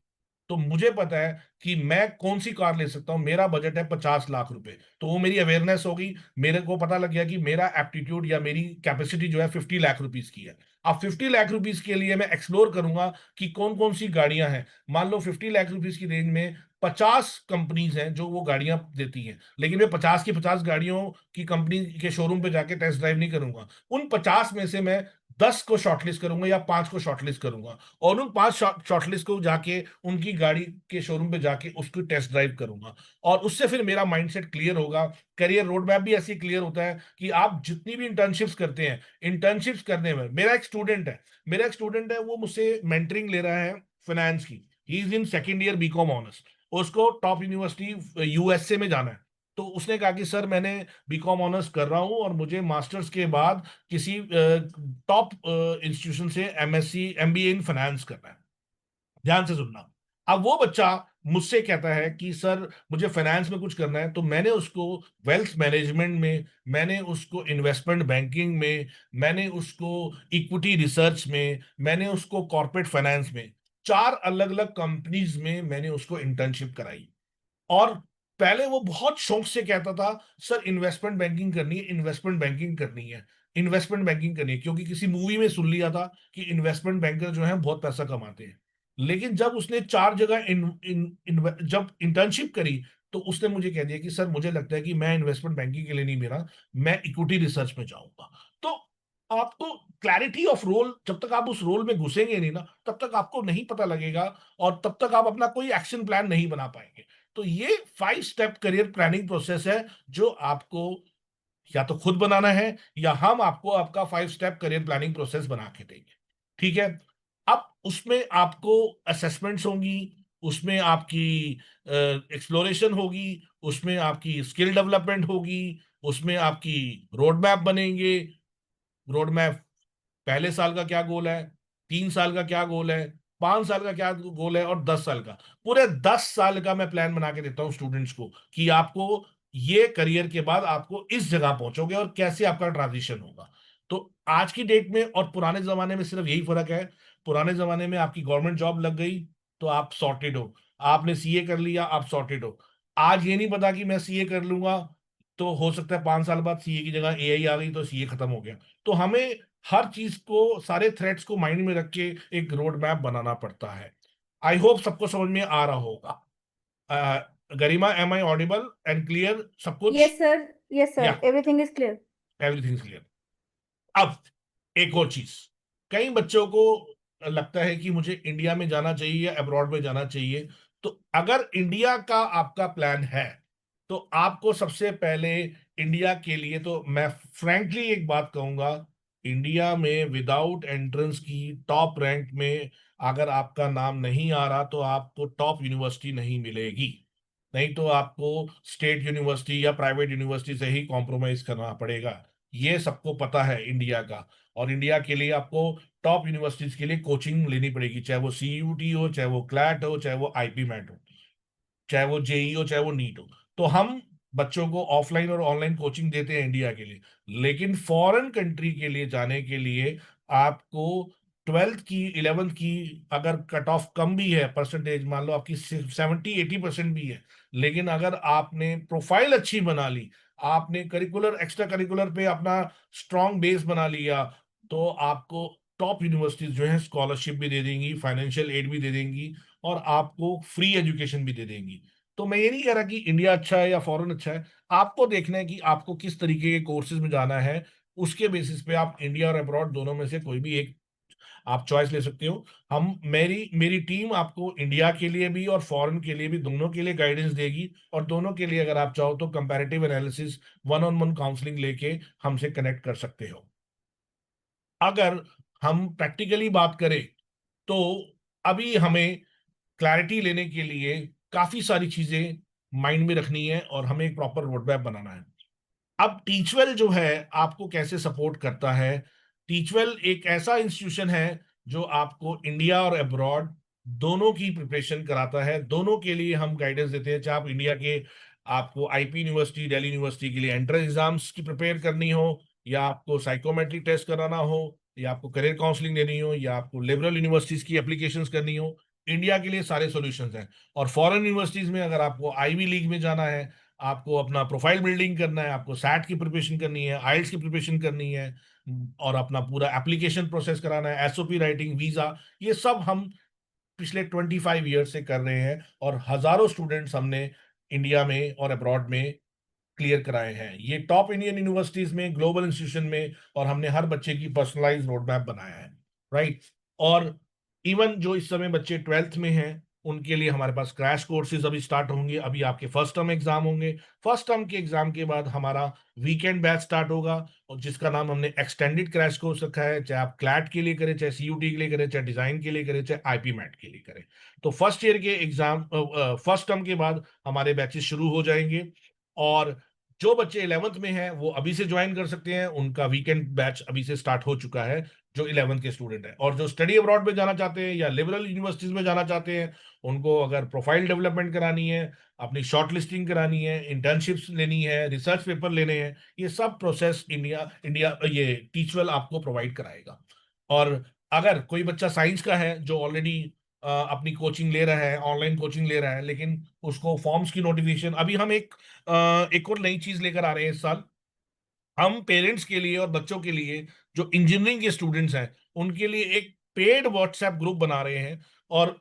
तो मुझे पता है कि मैं कौन सी कार ले सकता हूं, मेरा बजट है 50 लाख रुपए, तो वो मेरी अवेयरनेस होगी। मेरे को पता लग गया कि मेरा एप्टीट्यूड या मेरी कैपेसिटी जो है 50 लाख रुपीज की है। अब 50 लाख रुपीज के लिए मैं एक्सप्लोर करूंगा कि कौन कौन सी गाड़ियां हैं। मान लो 50 लाख रुपीज की रेंज में 50 कंपनीज हैं जो वो गाड़ियां देती हैं, लेकिन मैं 50 की 50 गाड़ियों की कंपनी के शोरूम पे जाके टेस्ट ड्राइव नहीं करूंगा। उन 50 में से मैं 10 को शॉर्टलिस्ट करूंगा या 5 को शॉर्टलिस्ट करूंगा, और उन 5 शॉर्टलिस्ट को जाके उनकी गाड़ी के शोरूम पे जाके उसको टेस्ट ड्राइव करूंगा। और उससे फिर मेरा माइंडसेट क्लियर होगा। करियर रोड मैप भी ऐसे क्लियर होता है कि आप जितनी भी इंटर्नशिप्स करते हैं, इंटर्नशिप्स करने में मेरा एक स्टूडेंट है, वो मुझसे मेंटरिंग ले रहा है फाइनेंस की। He is in second year BCom honours, उसको टॉप यूनिवर्सिटी यूएसए में जाना है। तो उसने कहा कि सर मैंने बीकॉम ऑनर्स कर रहा हूं और मुझे मास्टर्स के बाद किसी टॉप इंस्टीट्यूशन से एमएससी एमबीए इन फाइनेंस करना है। ध्यान से सुनना। अब वो बच्चा मुझसे कहता है कि सर मुझे फाइनेंस में कुछ करना है, तो मैंने उसको वेल्थ मैनेजमेंट में, मैंने उसको इन्वेस्टमेंट बैंकिंग में, मैंने उसको इक्विटी रिसर्च में, मैंने उसको कॉर्पोरेट फाइनेंस में, 4 अलग अलग कंपनीज में मैंने उसको इंटर्नशिप कराई। और पहले वो बहुत शौक से कहता था सर इन्वेस्टमेंट बैंकिंग करनी है, इन्वेस्टमेंट बैंकिंग करनी है, इन्वेस्टमेंट बैंकिंग करनी है, क्योंकि किसी मूवी में सुन लिया था कि इन्वेस्टमेंट बैंकर जो है बहुत पैसा कमाते हैं। लेकिन जब उसने 4 जगह जब इंटर्नशिप करी, तो उसने मुझे कह दिया कि सर मुझे लगता है कि मैं इन्वेस्टमेंट बैंकिंग के लिए नहीं मेरा, मैं इक्विटी रिसर्च में जाऊंगा। तो आपको क्लैरिटी ऑफ रोल, जब तक आप उस रोल में घुसेंगे नहीं ना, तब तक आपको नहीं पता लगेगा, और तब तक आप अपना कोई एक्शन प्लान नहीं बना पाएंगे। तो ये 5 स्टेप करियर प्लानिंग प्रोसेस है जो आपको या तो खुद बनाना है, या हम आपको आपका 5 स्टेप करियर प्लानिंग प्रोसेस बना के देंगे। ठीक है। अब उसमें आपको असेसमेंट्स होंगी, उसमें आपकी एक्सप्लोरेशन होगी, उसमें आपकी स्किल डेवलपमेंट होगी, उसमें आपकी रोड मैप बनेंगे। रोड मैप, पहले साल का क्या गोल है, 3 साल का क्या गोल है, 5 साल का क्या गोल है, और 10 साल का। पूरे 10 साल का मैं प्लान बना के देता हूँ स्टूडेंट्स को कि आपको ये करियर के बाद आपको इस जगह पहुंचोगे और कैसे आपका ट्रांजिशन होगा। तो आज की डेट में और पुराने जमाने में सिर्फ यही फर्क है, पुराने जमाने में आपकी गवर्नमेंट जॉब लग गई तो आप सॉर्टेड हो, आपने सीए कर लिया आप सॉर्टेड हो। आज ये नहीं पता कि मैं सीए कर लूंगा तो हो सकता है 5 साल बाद सीए की जगह एआई आ गई तो सीए खत्म हो गया। तो हमें हर चीज को, सारे थ्रेट्स को माइंड में रख के एक रोड मैप बनाना पड़ता है। आई होप सबको समझ में आ रहा होगा। Garima, am I audible and clear सब कुछ? Yes, sir. Yes, या sir. Everything is clear. Everything clear? अब एक और चीज, कई बच्चों को लगता है कि मुझे इंडिया में जाना चाहिए या अब्रॉड में जाना चाहिए। तो अगर इंडिया का आपका प्लान है तो आपको सबसे पहले इंडिया के लिए, तो मैं फ्रैंकली एक बात कहूंगा, इंडिया में विदाउट एंट्रेंस की टॉप रैंक में अगर आपका नाम नहीं आ रहा तो आपको टॉप यूनिवर्सिटी नहीं मिलेगी। नहीं तो आपको स्टेट यूनिवर्सिटी या प्राइवेट यूनिवर्सिटी से ही कॉम्प्रोमाइज करना पड़ेगा। ये सबको पता है इंडिया का। और इंडिया के लिए आपको टॉप यूनिवर्सिटीज के लिए कोचिंग लेनी पड़ेगी, चाहे वो सीयूटी हो, चाहे वो क्लैट हो, चाहे वो आईपी मैट हो, चाहे वो जेई हो, चाहे वो नीट हो। तो हम बच्चों को ऑफलाइन और ऑनलाइन कोचिंग देते हैं इंडिया के लिए। लेकिन फॉरेन कंट्री के लिए जाने के लिए आपको 12th की, 11th की अगर कट ऑफ कम भी है, परसेंटेज मान लो आपकी 70-80% भी है, लेकिन अगर आपने प्रोफाइल अच्छी बना ली, आपने करिकुलर एक्स्ट्रा करिकुलर पे अपना स्ट्रांग बेस बना लिया, तो आपको टॉप यूनिवर्सिटीज जो है स्कॉलरशिप भी दे देंगी, फाइनेंशियल एड भी दे देंगी, और आपको फ्री एजुकेशन भी दे देंगी। तो मैं ये नहीं कह रहा कि इंडिया अच्छा है या फॉरेन अच्छा है, आपको देखना है कि आपको किस तरीके के कोर्सेज में जाना है। उसके बेसिस पे आप इंडिया और अब्रॉड दोनों में से कोई भी एक आप चॉइस ले सकते हो। हम मेरी मेरी टीम आपको इंडिया के लिए भी और फॉरेन के लिए भी, दोनों के लिए गाइडेंस देगी। और दोनों के लिए अगर आप चाहो तो comparative analysis, one on one counselling लेके हमसे कनेक्ट कर सकते हो। अगर हम प्रैक्टिकली बात करें तो अभी हमें क्लैरिटी लेने के लिए काफी सारी चीजें माइंड में रखनी है और हमें एक प्रॉपर रोड मैप बनाना है। अब टीचवेल जो है आपको कैसे सपोर्ट करता है? टीचवेल एक ऐसा इंस्टीट्यूशन है जो आपको इंडिया और अब्रॉड दोनों की प्रिपरेशन कराता है। दोनों के लिए हम गाइडेंस देते हैं, चाहे आप इंडिया के, आपको आईपी यूनिवर्सिटी, दिल्ली यूनिवर्सिटी के लिए एंट्रेंस एग्जाम्स की प्रिपेयर करनी हो, या आपको साइकोमेट्रिक टेस्ट कराना हो, या आपको करियर काउंसलिंग देनी हो, या आपको लिबरल यूनिवर्सिटीज की एप्लीकेशंस करनी हो, इंडिया के लिए सारे सॉल्यूशंस हैं। और फॉरेन यूनिवर्सिटीज में अगर आपको आईवी लीग में जाना है, आपको अपना प्रोफाइल बिल्डिंग करना है, आपको सैट की प्रिपरेशन करनी है, आइल्स की प्रिपरेशन करनी है, और अपना पूरा एप्लीकेशन प्रोसेस कराना है, एसओपी राइटिंग, वीजा, ये सब हम पिछले 25 ईयर से कर रहे हैं। और हजारों स्टूडेंट्स हमने इंडिया में और अब्रॉड में क्लियर कराए हैं, ये टॉप इंडियन यूनिवर्सिटीज में, ग्लोबल इंस्टीट्यूशन में। और हमने हर बच्चे की पर्सनलाइज रोड मैप बनाया है, राइट। और इवन जो इस समय बच्चे 12th में हैं उनके लिए हमारे पास क्रैश कोर्सेज अभी स्टार्ट होंगे। अभी आपके फर्स्ट टर्म एग्जाम होंगे, फर्स्ट टर्म के एग्जाम के बाद हमारा वीकेंड बैच स्टार्ट होगा, और जिसका नाम हमने एक्सटेंडेड क्रैश कोर्स रखा है। चाहे आप क्लैट के लिए करें, चाहे सीयूटी के लिए करें, चाहे डिजाइन के लिए करें, चाहे आईपी मैट के लिए करें। तो फर्स्ट ईयर के एग्जाम, फर्स्ट टर्म के बाद हमारे बैचेस शुरू हो जाएंगे। और जो बच्चे 11th में हैं वो अभी से ज्वाइन कर सकते हैं, उनका वीकेंड बैच अभी से स्टार्ट हो चुका है, जो 11th के स्टूडेंट हैं। और जो स्टडी अब्रॉड में जाना चाहते हैं या लिबरल यूनिवर्सिटीज में जाना चाहते हैं, उनको अगर प्रोफाइल डेवलपमेंट करानी है, अपनी शॉर्ट लिस्टिंग करानी है, इंटर्नशिप्स लेनी है, रिसर्च पेपर लेने हैं, ये सब प्रोसेस इंडिया इंडिया ये टीचवेल आपको प्रोवाइड कराएगा। और अगर कोई बच्चा साइंस का है जो ऑलरेडी अपनी कोचिंग ले रहा है, ऑनलाइन कोचिंग ले रहा है, लेकिन उसको फॉर्म्स की नोटिफिकेशन, अभी हम एक और नई चीज लेकर आ रहे हैं इस साल। हम पेरेंट्स के लिए और बच्चों के लिए, जो इंजीनियरिंग के स्टूडेंट्स हैं, उनके लिए एक पेड व्हाट्सएप ग्रुप बना रहे हैं। और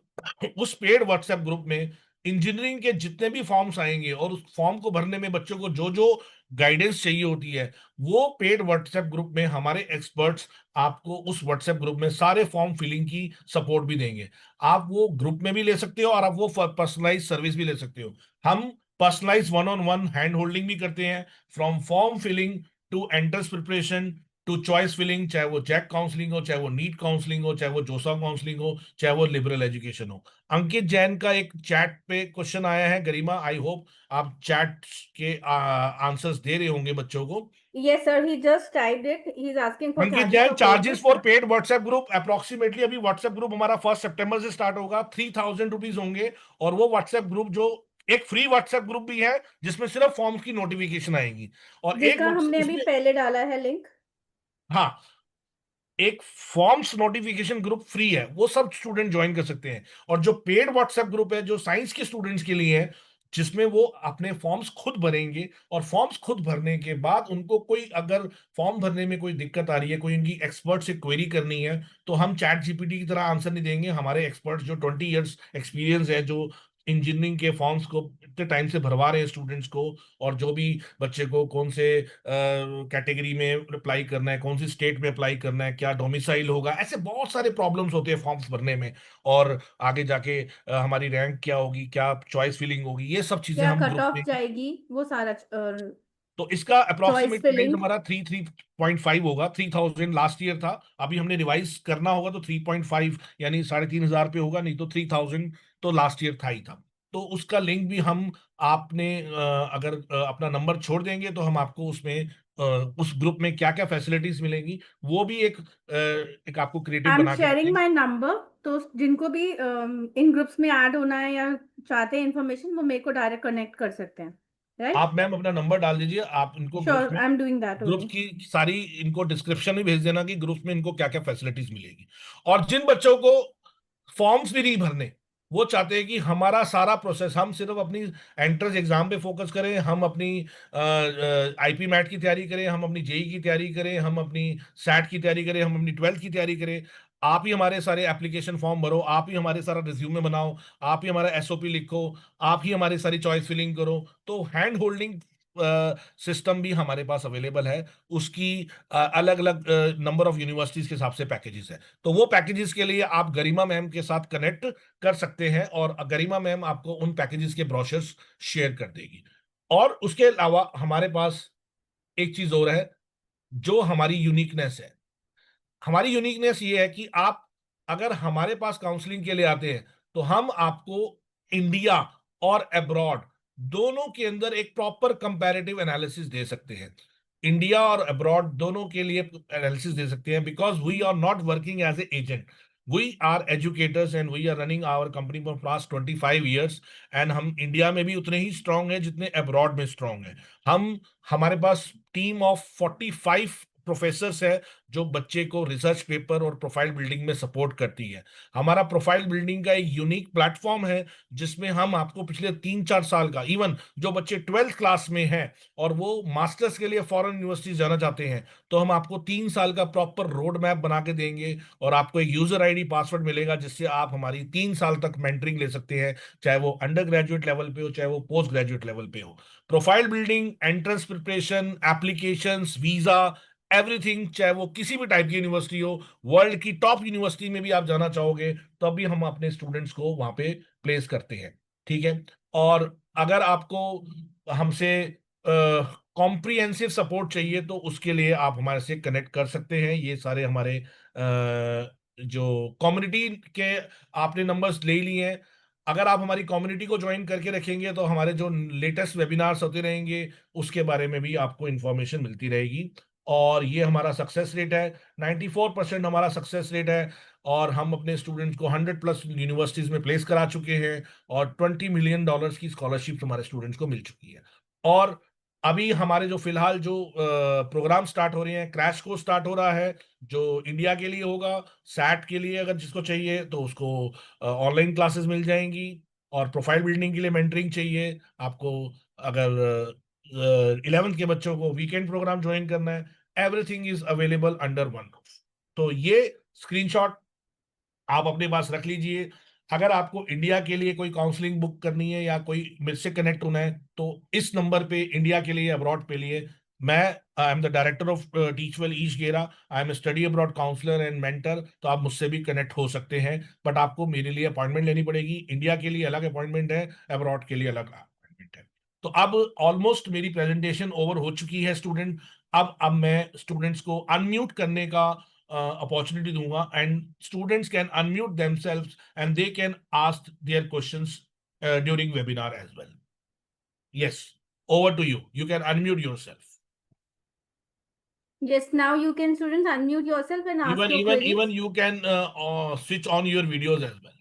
उस पेड व्हाट्सएप ग्रुप में इंजीनियरिंग के जितने भी फॉर्म्स आएंगे और उस फॉर्म को भरने में बच्चों को जो जो गाइडेंस चाहिए होती है, वो पेड व्हाट्सएप ग्रुप में हमारे एक्सपर्ट्स आपको उस व्हाट्सएप ग्रुप में सारे फॉर्म फिलिंग की सपोर्ट भी देंगे। आप वो ग्रुप में भी ले सकते हो और आप वो पर्सनलाइज सर्विस भी ले सकते हो। हम personalize one on one hand holding भी करते हैं, from form filling to entrance preparation to choice filling, चाहे वो जैक काउंसलिंग हो, चाहे वो नीट काउंसलिंग हो, चाहे वो जोसा काउंसलिंग हो, चाहे वो लिबरल एजुकेशन हो। अंकित जैन का एक चैट पे क्वेश्चन आया है, गरिमा, आई होप आप चैट के आंसर्स दे रहे होंगे बच्चों को। Yes, sir. He just typed it. He's asking for Ankit charges Jain, of charges courses, for sir. Paid WhatsApp group approximately, अभी व्हाट्सएप ग्रुप हमारा 1 सितंबर से स्टार्ट होगा, 3000 रुपीज होंगे। और वो व्हाट्सएप ग्रुप जो एक फ्री व्हाट्सएप ग्रुप भी है जिसमें सिर्फ फॉर्म्स की नोटिफिकेशन आएगी, और एक जिसका हमने अभी उसमें, पहले डाला है लिंक। हाँ, एक फॉर्म्स नोटिफिकेशन ग्रुप फ्री है, वो सब स्टूडेंट ज्वाइन कर सकते हैं। और जो पेड व्हाट्सएप ग्रुप है जो साइंस के स्टूडेंट्स के लिए है, जिसमें वो अपने फॉर्म्स खुद भरेंगे, और फॉर्म्स खुद भरने के बाद उनको कोई अगर फॉर्म भरने में कोई दिक्कत आ रही है, कोई उनकी एक्सपर्ट से क्वेरी करनी है, तो हम चैट जीपीटी की तरह आंसर नहीं देंगे। हमारे एक्सपर्ट्स जो 20 ईयर्स एक्सपीरियंस है, जो इंजीनियरिंग के फॉर्म्स को इतने टाइम से भरवा रहे हैं स्टूडेंट्स को, और जो भी बच्चे को कौन से कैटेगरी में अप्लाई करना है, कौन सी स्टेट में अप्लाई करना है, क्या डोमिसाइल होगा, ऐसे बहुत सारे प्रॉब्लम्स होते हैं फॉर्म्स भरने में। और आगे जाके हमारी रैंक क्या होगी, क्या चॉइस फिलिंग होगी, ये सब चीजें क्या हम कट ग्रुप ऑफ में। जाएगी, वो सारा तो इसका चॉइस अप्रोक्सीमेट प्राइस फिलिंग। हमारा 3.5 होगा। 3000 लास्ट ईयर था, अभी हमने रिवाइज करना होगा तो 3.5 यानी 3500 पे होगा, नहीं तो 3000 तो लास्ट ईयर था ही था। तो उसका लिंक भी हम, आपने अगर अपना नंबर छोड़ देंगे तो हम आपको उसमें उस ग्रुप में क्या क्या फैसिलिटीज मिलेंगी, वो भी एक आपको क्रिएटिव आई एम बना के शेयरिंग देंगे। माई नंबर, तो जिनको भी इन ग्रुप्स में ऐड होना है या चाहते हैं इन्फॉर्मेशन, वो मेरे को डायरेक्ट कनेक्ट कर सकते हैं, राइट? आप मैम अपना नंबर डाल दीजिए, आप इनको ग्रुप्स श्योर, में, I am doing that groups only. की सारी इनको डिस्क्रिप्शन में भेज देना कि ग्रुप्स में इनको क्या क्या फैसिलिटीज मिलेगी। और जिन बच्चों को फॉर्म्स भी नहीं भरने, वो चाहते हैं कि हमारा सारा प्रोसेस, हम सिर्फ अपनी एंट्रेंस एग्जाम पे फोकस करें, हम अपनी आईपी मैट की तैयारी करें, हम अपनी जेई की तैयारी करें, हम अपनी सैट की तैयारी करें, हम अपनी 12th की तैयारी करें, आप ही हमारे सारे एप्लीकेशन फॉर्म भरो, आप ही हमारे सारा रिज्यूमे बनाओ, आप ही हमारा एसओपी लिखो, आप ही हमारी सारी चॉइस फिलिंग करो, तो हैंड होल्डिंग सिस्टम भी हमारे पास अवेलेबल है। उसकी अलग अलग नंबर ऑफ यूनिवर्सिटीज के हिसाब से पैकेजेस है। तो वो पैकेजेस के लिए आप गरिमा मैम के साथ कनेक्ट कर सकते हैं, और गरिमा मैम आपको उन पैकेजेस के ब्रोशर्स शेयर कर देगी। और उसके अलावा हमारे पास एक चीज और है, जो हमारी यूनिकनेस है। हमारी यूनिकनेस ये है कि आप अगर हमारे पास काउंसलिंग के लिए आते हैं, तो हम आपको इंडिया और अब्रॉड दोनों के अंदर एक प्रॉपर कंपैरेटिव एनालिसिस दे सकते हैं। इंडिया और अब्रॉड दोनों के लिए एनालिसिस दे सकते हैं, because we are not working as a agent, we are educators and we are running our company for past 25 years. And हम इंडिया में भी उतने ही स्ट्रांग हैं जितने अब्रॉड में स्ट्रांग हैं। हम, हमारे पास टीम ऑफ 45 प्रोफेसर्स है, जो बच्चे को रिसर्च पेपर और प्रोफाइल बिल्डिंग में सपोर्ट करती है। हमारा प्रोफाइल बिल्डिंग का एक यूनिक प्लेटफॉर्म है, जिसमें हम आपको पिछले 3-4 साल का, इवन जो बच्चे 12th क्लास में हैं और वो मास्टर्स के लिए फॉरेन यूनिवर्सिटी जाना चाहते हैं, तो हम आपको 3 साल का प्रॉपर रोड मैप बना के देंगे, और आपको एक यूजर आईडी पासवर्ड मिलेगा, जिससे आप हमारी 3 साल तक मेंटरिंग ले सकते हैं, चाहे वो अंडर ग्रेजुएट लेवल पे हो, चाहे वो पोस्ट ग्रेजुएट लेवल पे हो। Profile building, entrance preparation, applications, visa, everything, चाहे वो किसी भी टाइप की यूनिवर्सिटी हो, वर्ल्ड की टॉप यूनिवर्सिटी में भी आप जाना चाहोगे, तो अभी हम अपने स्टूडेंट्स को वहां पे प्लेस करते हैं। ठीक है। और अगर आपको हमसे कॉम्प्रिहेंसिव सपोर्ट चाहिए, तो उसके लिए आप हमारे से कनेक्ट कर सकते हैं। ये सारे हमारे जो कम्युनिटी के आपने नंबर्स ले लिए हैं, अगर आप हमारी कम्युनिटी को ज्वाइन करके रखेंगे, तो हमारे जो लेटेस्ट वेबिनार्स होते रहेंगे, उसके बारे में भी आपको इंफॉर्मेशन मिलती रहेगी। और ये हमारा सक्सेस रेट है, 94% हमारा सक्सेस रेट है। और हम अपने स्टूडेंट्स को 100+ यूनिवर्सिटीज में प्लेस करा चुके हैं, और $20 मिलियन की स्कॉलरशिप हमारे स्टूडेंट्स को मिल चुकी है। और अभी हमारे जो फिलहाल जो प्रोग्राम स्टार्ट हो रहे हैं, क्रैश कोर्स स्टार्ट हो रहा है, जो इंडिया के लिए होगा, सैट के लिए अगर जिसको चाहिए तो उसको ऑनलाइन क्लासेस मिल जाएंगी। और प्रोफाइल बिल्डिंग के लिए मेंटरिंग चाहिए आपको, अगर 11th के बच्चों को वीकेंड प्रोग्राम ज्वाइन करना है, everything is available under one roof. तो ये स्क्रीनशॉट आप अपने पास रख लीजिए। अगर आपको इंडिया के लिए कोई काउंसलिंग बुक करनी है या कोई मेरे से कनेक्ट होना है, तो इस नंबर पे इंडिया के लिए, अब्रॉड के लिए, मैं I am the director of Teachwell Ish Gera, I am study abroad counselor and mentor, तो आप मुझसे भी कनेक्ट हो सकते हैं। बट आपको मेरे लिए अपॉइंटमेंट लेनी पड़ेगी, इंडिया के लिए अलग अपॉइंटमेंट है, अब्रॉड के लिए अलग अपॉइंटमेंट है। तो अब ऑलमोस्ट मेरी प्रेजेंटेशन ओवर हो चुकी है स्टूडेंट। अब मैं स्टूडेंट्स को अनम्यूट करने का opportunity दूंगा, and students can unmute themselves and they can ask their questions during webinar as well. Yes, over to you, you can unmute yourself. Yes, now you can, students, unmute yourself and ask even your even queries. even you can switch on your videos as well,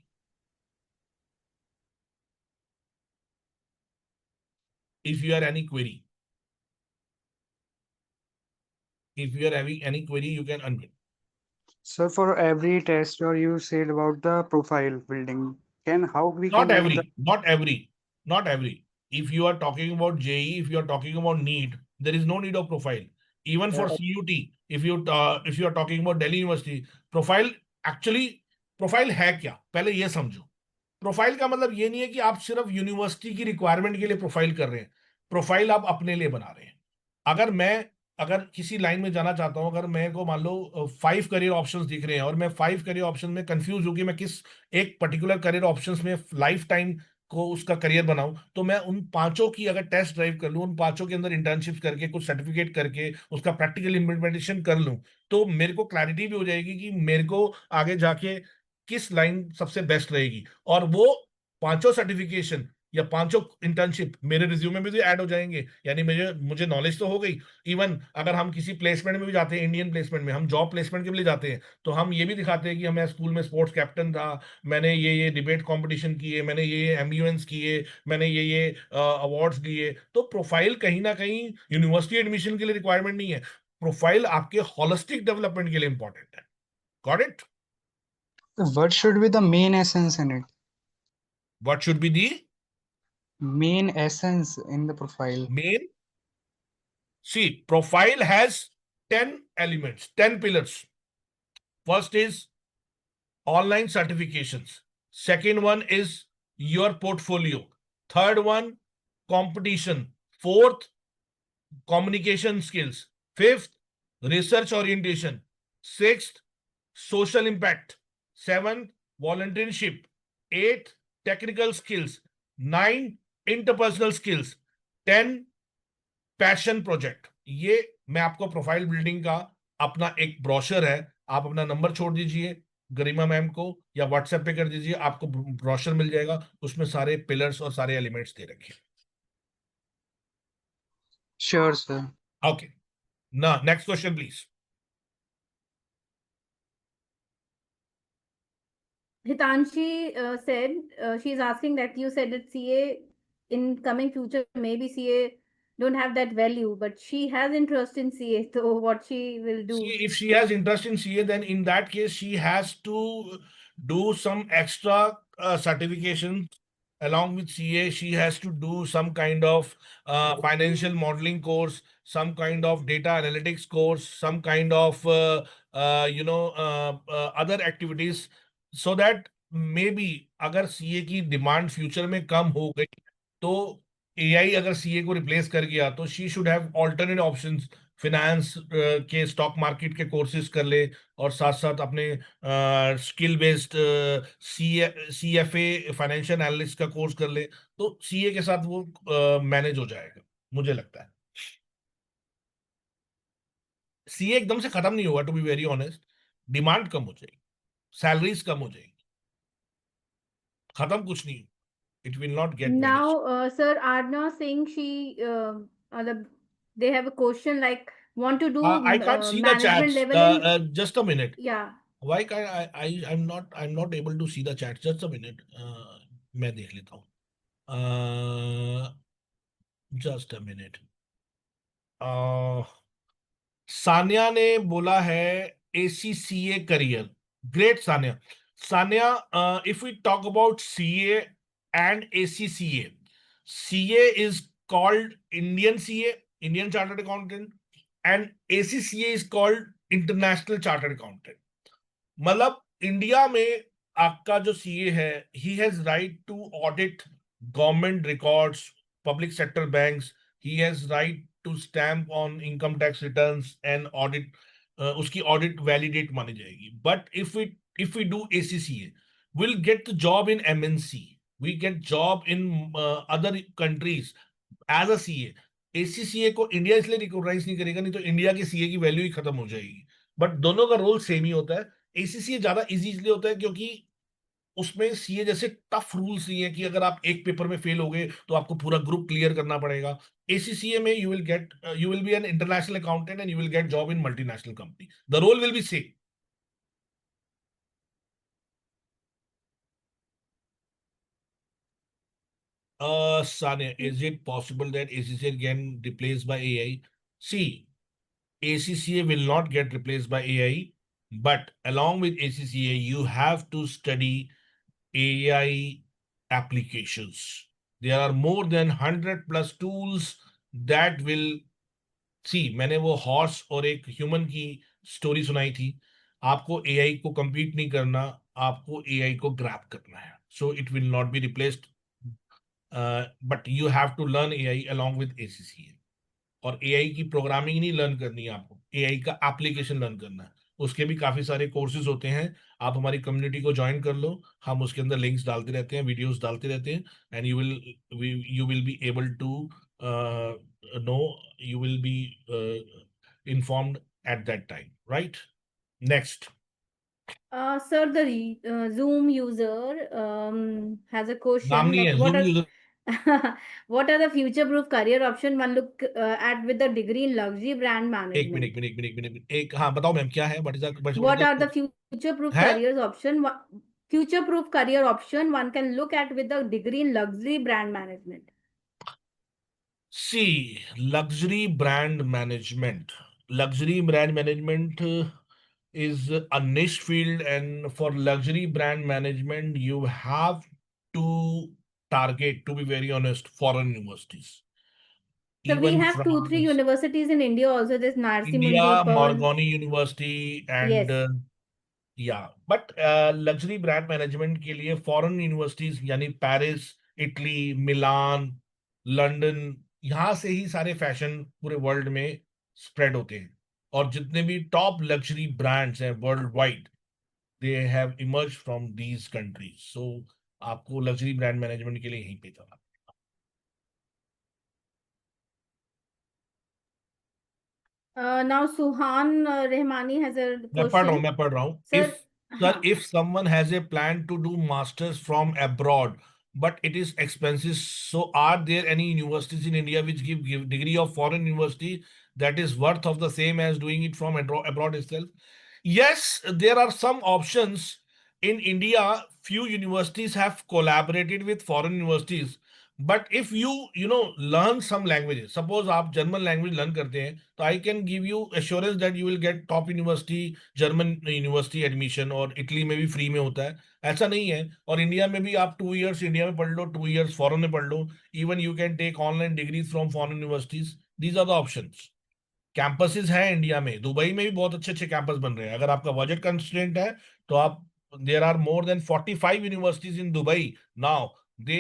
if you are any query. If you are having any query, you can unmute. So for every test, or you said about the profile building, can how we Not can make the every, not every, not every. If you are talking about JE, if you are talking about NEET, there is no need of profile. Even for uh, CUT, if you are talking about Delhi University, profile actually profile है क्या, पहले ये समझो। Profile का मतलब ये नहीं है कि आप सिर्फ यूनिवर्सिटी की रिक्वायरमेंट के लिए प्रोफाइल कर रहे हैं। प्रोफाइल आप अपने लिए बना रहे हैं। अगर मैं अगर किसी लाइन में जाना चाहता हूं, अगर मेरे को मान लो 5 करियर ऑप्शंस दिख रहे हैं और मैं 5 करियर ऑप्शन में कंफ्यूज हूं कि मैं किस एक पर्टिकुलर करियर ऑप्शंस में लाइफ टाइम को उसका करियर बनाऊं, तो मैं उन पांचों की अगर टेस्ट ड्राइव कर लूं, उन पांचों के अंदर इंटर्नशिप करके कुछ सर्टिफिकेट करके उसका प्रैक्टिकल इम्प्लीमेंटेशन कर लूं, तो मेरे को क्लैरिटी भी हो जाएगी कि मेरे को आगे जाके किस लाइन सबसे बेस्ट रहेगी। और वो पांचों सर्टिफिकेशन या पांचों इंटर्नशिप मेरे रिज्यूमे में भी ऐड हो जाएंगे, यानी मुझे मुझे नॉलेज तो हो गई। इवन अगर हम किसी प्लेसमेंट में भी जाते हैं, इंडियन प्लेसमेंट में हम जॉब प्लेसमेंट के लिए जाते हैं, तो हम ये भी दिखाते हैं कि हमें स्कूल में स्पोर्ट्स कैप्टन था, मैंने ये डिबेट कंपटीशन किए, मैंने ये एमयूएंस किए, मैंने ये अवार्ड्स लिए। तो प्रोफाइल कहीं ना कहीं यूनिवर्सिटी एडमिशन के लिए रिक्वायरमेंट नहीं है, प्रोफाइल आपके होलिस्टिक डेवलपमेंट के लिए इंपॉर्टेंट है। Got it? what should be the main essence in it? What should be the Main essence in the profile. Main? See, profile has 10 elements, 10 pillars. First is online certifications. Second one is your portfolio. Third one, competition. Fourth, communication skills. Fifth, research orientation. Sixth, social impact. Seventh, volunteership. Eighth, technical skills. Nine, interpersonal skills. 10, passion project. ये मैं आपको profile building का अपना एक brochure है, आप अपना number छोड़ दीजिए गरिमा मैम को या व्हाट्सएप पे कर दीजिए, आपको ब्रोशर मिल जाएगा, उसमें सारे पिलर्स और सारे एलिमेंट्स दे रखे Sure, sir. हैं। ओके, ना next question please. Hitanshi said she's asking that you said that CA in coming future, maybe CA don't have that value, but she has interest in CA, so what she will See, do? if she has interest in CA, then in that case, she has to do some extra certification along with CA. She has to do some kind of financial modeling course, some kind of data analytics course, some kind of other activities, so that maybe अगर CA की demand future में कम हो गई, तो AI अगर CA को replace कर गया, तो she should have alternate options. Finance के स्टॉक मार्केट के कोर्सेज कर ले, और साथ साथ अपने skill based CFA financial analyst का कोर्स कर ले, तो CA के साथ वो मैनेज हो जाएगा, मुझे लगता है। CA एकदम से खत्म नहीं होगा, to be very honest. Demand कम हो जाएगी, सैलरीज कम हो जाएगी, खत्म कुछ नहीं, it will not get manage. Now, Sir Arna saying they have a question like want to do I can't see the management chats. level in, Just a minute. yeah. Why can't I'm not able to see the chat. Just a minute. मैं देख लेता हूँ। Just a minute. Sanya ने बोला है ACCA career. Great Sanya. Sanya, if we talk about CA and ACCA, CA is called Indian CA, Indian Chartered Accountant, and ACCA is called International Chartered Accountant। मतलब India में आपका जो सीए है, he has right to audit government records, public sector banks, he has right to stamp on income tax returns and audit, उसकी audit validate मानी जाएगी। But if we do ACCA, will get the job in MNC, we get job in other countries as a CA. ACCA को India इसलिए recognise नहीं करेगा, नहीं तो India के सीए की वैल्यू ही खत्म हो जाएगी। बट दोनों का रोल सेम ही होता है। ACCA ज्यादा इजी इसलिए होता है क्योंकि उसमें सीए जैसे टफ रूल्स नहीं है कि अगर आप एक पेपर में फेल हो गए तो आपको पूरा ग्रुप क्लियर करना पड़ेगा। ACCA में you will be an international accountant and you will get job in multinational company, the role will be same. Sanya, is it possible that ACCA can replaced by AI? See, ACCA will not get replaced by AI. But along with ACCA, you have to study AI applications. There are more than 100 plus tools that will see. मैंने वो horse और एक human की story सुनाई थी. आपको AI को compete नहीं करना, आपको एआई को ग्रैब करना है. So it will not be replaced, but you have to learn AI along with ACCA. और एआई की प्रोग्रामिंग नहीं लर्न करनी है आपको, एआई का एप्लीकेशन लर्न करना है. उसके भी काफी सारे कोर्सेज होते हैं. आप हमारी कम्युनिटी को ज्वाइन कर लो, हम उसके अंदर लिंक्स डालते रहते हैं, वीडियोस डालते रहते हैं. And you will be able to know, you will be informed at that time, right? Next. Sir, the Zoom user has a नाम question नहीं है that Zoom user. what are the future-proof career option one look at with a degree in luxury brand एक management? Minute एक minute एक minute एक minute एक, हाँ बताओ मैम क्या है, what is What are the future-proof है? careers option? Future-proof career option one can look at with a degree in luxury brand management. See, luxury brand management. Luxury brand management is a niche field, and for luxury brand management, you have to target, to be very honest, foreign universities. So we Even have 2-3 France, universities in India also. There's Narsi India, Mundi, Pearl. Morgani University, and Yes. yeah. But luxury brand management के लिए foreign universities यानी Paris, Italy, मिलान, London, यहाँ से ही सारे fashion पूरे world में spread होते हैं. और जितने भी टॉप लग्जरी ब्रांड्स हैं world wide, they have emerge from these countries. So आपको लग्जरी ब्रांड मैनेजमेंट के लिए यहीं पे चला. Now Suhan Rehmani has a question. मैं पढ़ रहा हूँ. Sir, Sir, if someone has a plan to do masters from abroad, but it is expensive, so are there any universities in India which give degree of foreign university that is worth of the same as doing it from abroad itself? Yes, there are some options. In India, few universities have collaborated with foreign universities. But if you know, learn some languages, suppose आप German language learn करते हैं, तो I can give you assurance that you will get top university, German university admission, और Italy में भी free में होता है. ऐसा नहीं है. और इंडिया में भी आप 2 years इंडिया में पढ़ लो, 2 years फॉरेन में पढ़ लो. Even you can take online degrees from foreign universities. These are the options. Campuses हैं इंडिया में, दुबई में भी बहुत अच्छे अच्छे कैंपस बन रहे हैं. अगर आपका बजट कंस्ट्रेंट है तो आप, there are more than 45 universities in Dubai now. They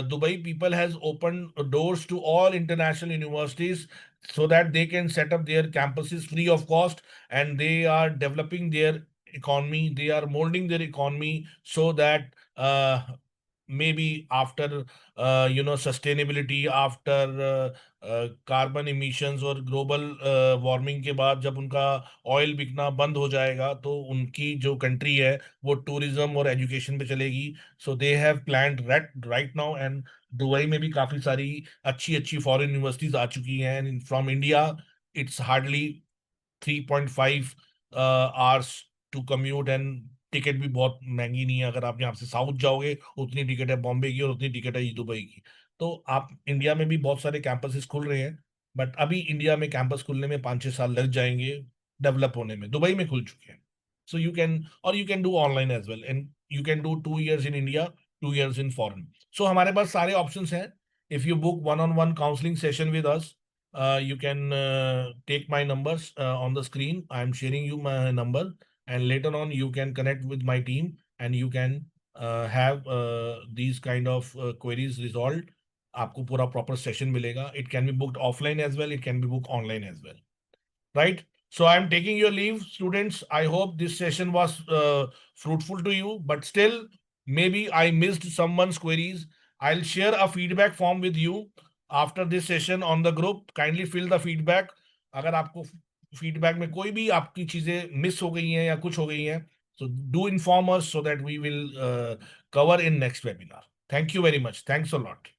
Dubai people has opened doors to all international universities so that they can set up their campuses free of cost, and they are developing their economy, they are molding their economy so that maybe after sustainability, after carbon emissions और global warming के बाद जब उनका oil बिकना बंद हो जाएगा, तो उनकी जो कंट्री है वो टूरिज्म और एजुकेशन पे चलेगी. So they have planned right now. And Dubai में भी काफी सारी अच्छी अच्छी फॉरेन यूनिवर्सिटीज आ चुकी हैं. And from India it's hardly 3.5 hours to commute, and ticket भी बहुत महंगी नहीं है. अगर आप यहाँ से साउथ जाओगे, उतनी टिकट है बॉम्बे की और उतनी टिकट है दुबई की. तो आप, इंडिया में भी बहुत सारे कैंपसेस खुल रहे हैं, बट अभी इंडिया में कैंपस खुलने में 5-6 साल लग जाएंगे डेवलप होने में. दुबई में खुल चुके हैं. सो यू कैन, और you can do online as well, and you can do 2 years in India, 2 years in foreign. So हमारे पास सारे ऑप्शंस हैं. If you book one-on-one counselling session with us, you can take my numbers on the screen. I'm sharing you my number, and later on you can connect with my team, and you can have these kind of queries resolved. आपको पूरा proper session मिलेगा. It can be booked offline as well, it can be booked online as well, right? So I'm taking your leave, students. I hope this session was fruitful to you, but still maybe I missed someone's queries. I'll share a feedback form with you after this session on the group. Kindly fill the feedback. अगर आपको feedback में कोई भी आपकी चीजें miss हो गई हैं या कुछ हो गई हैं, so do inform us so that we will cover in next webinar. Thank you very much. Thanks a lot.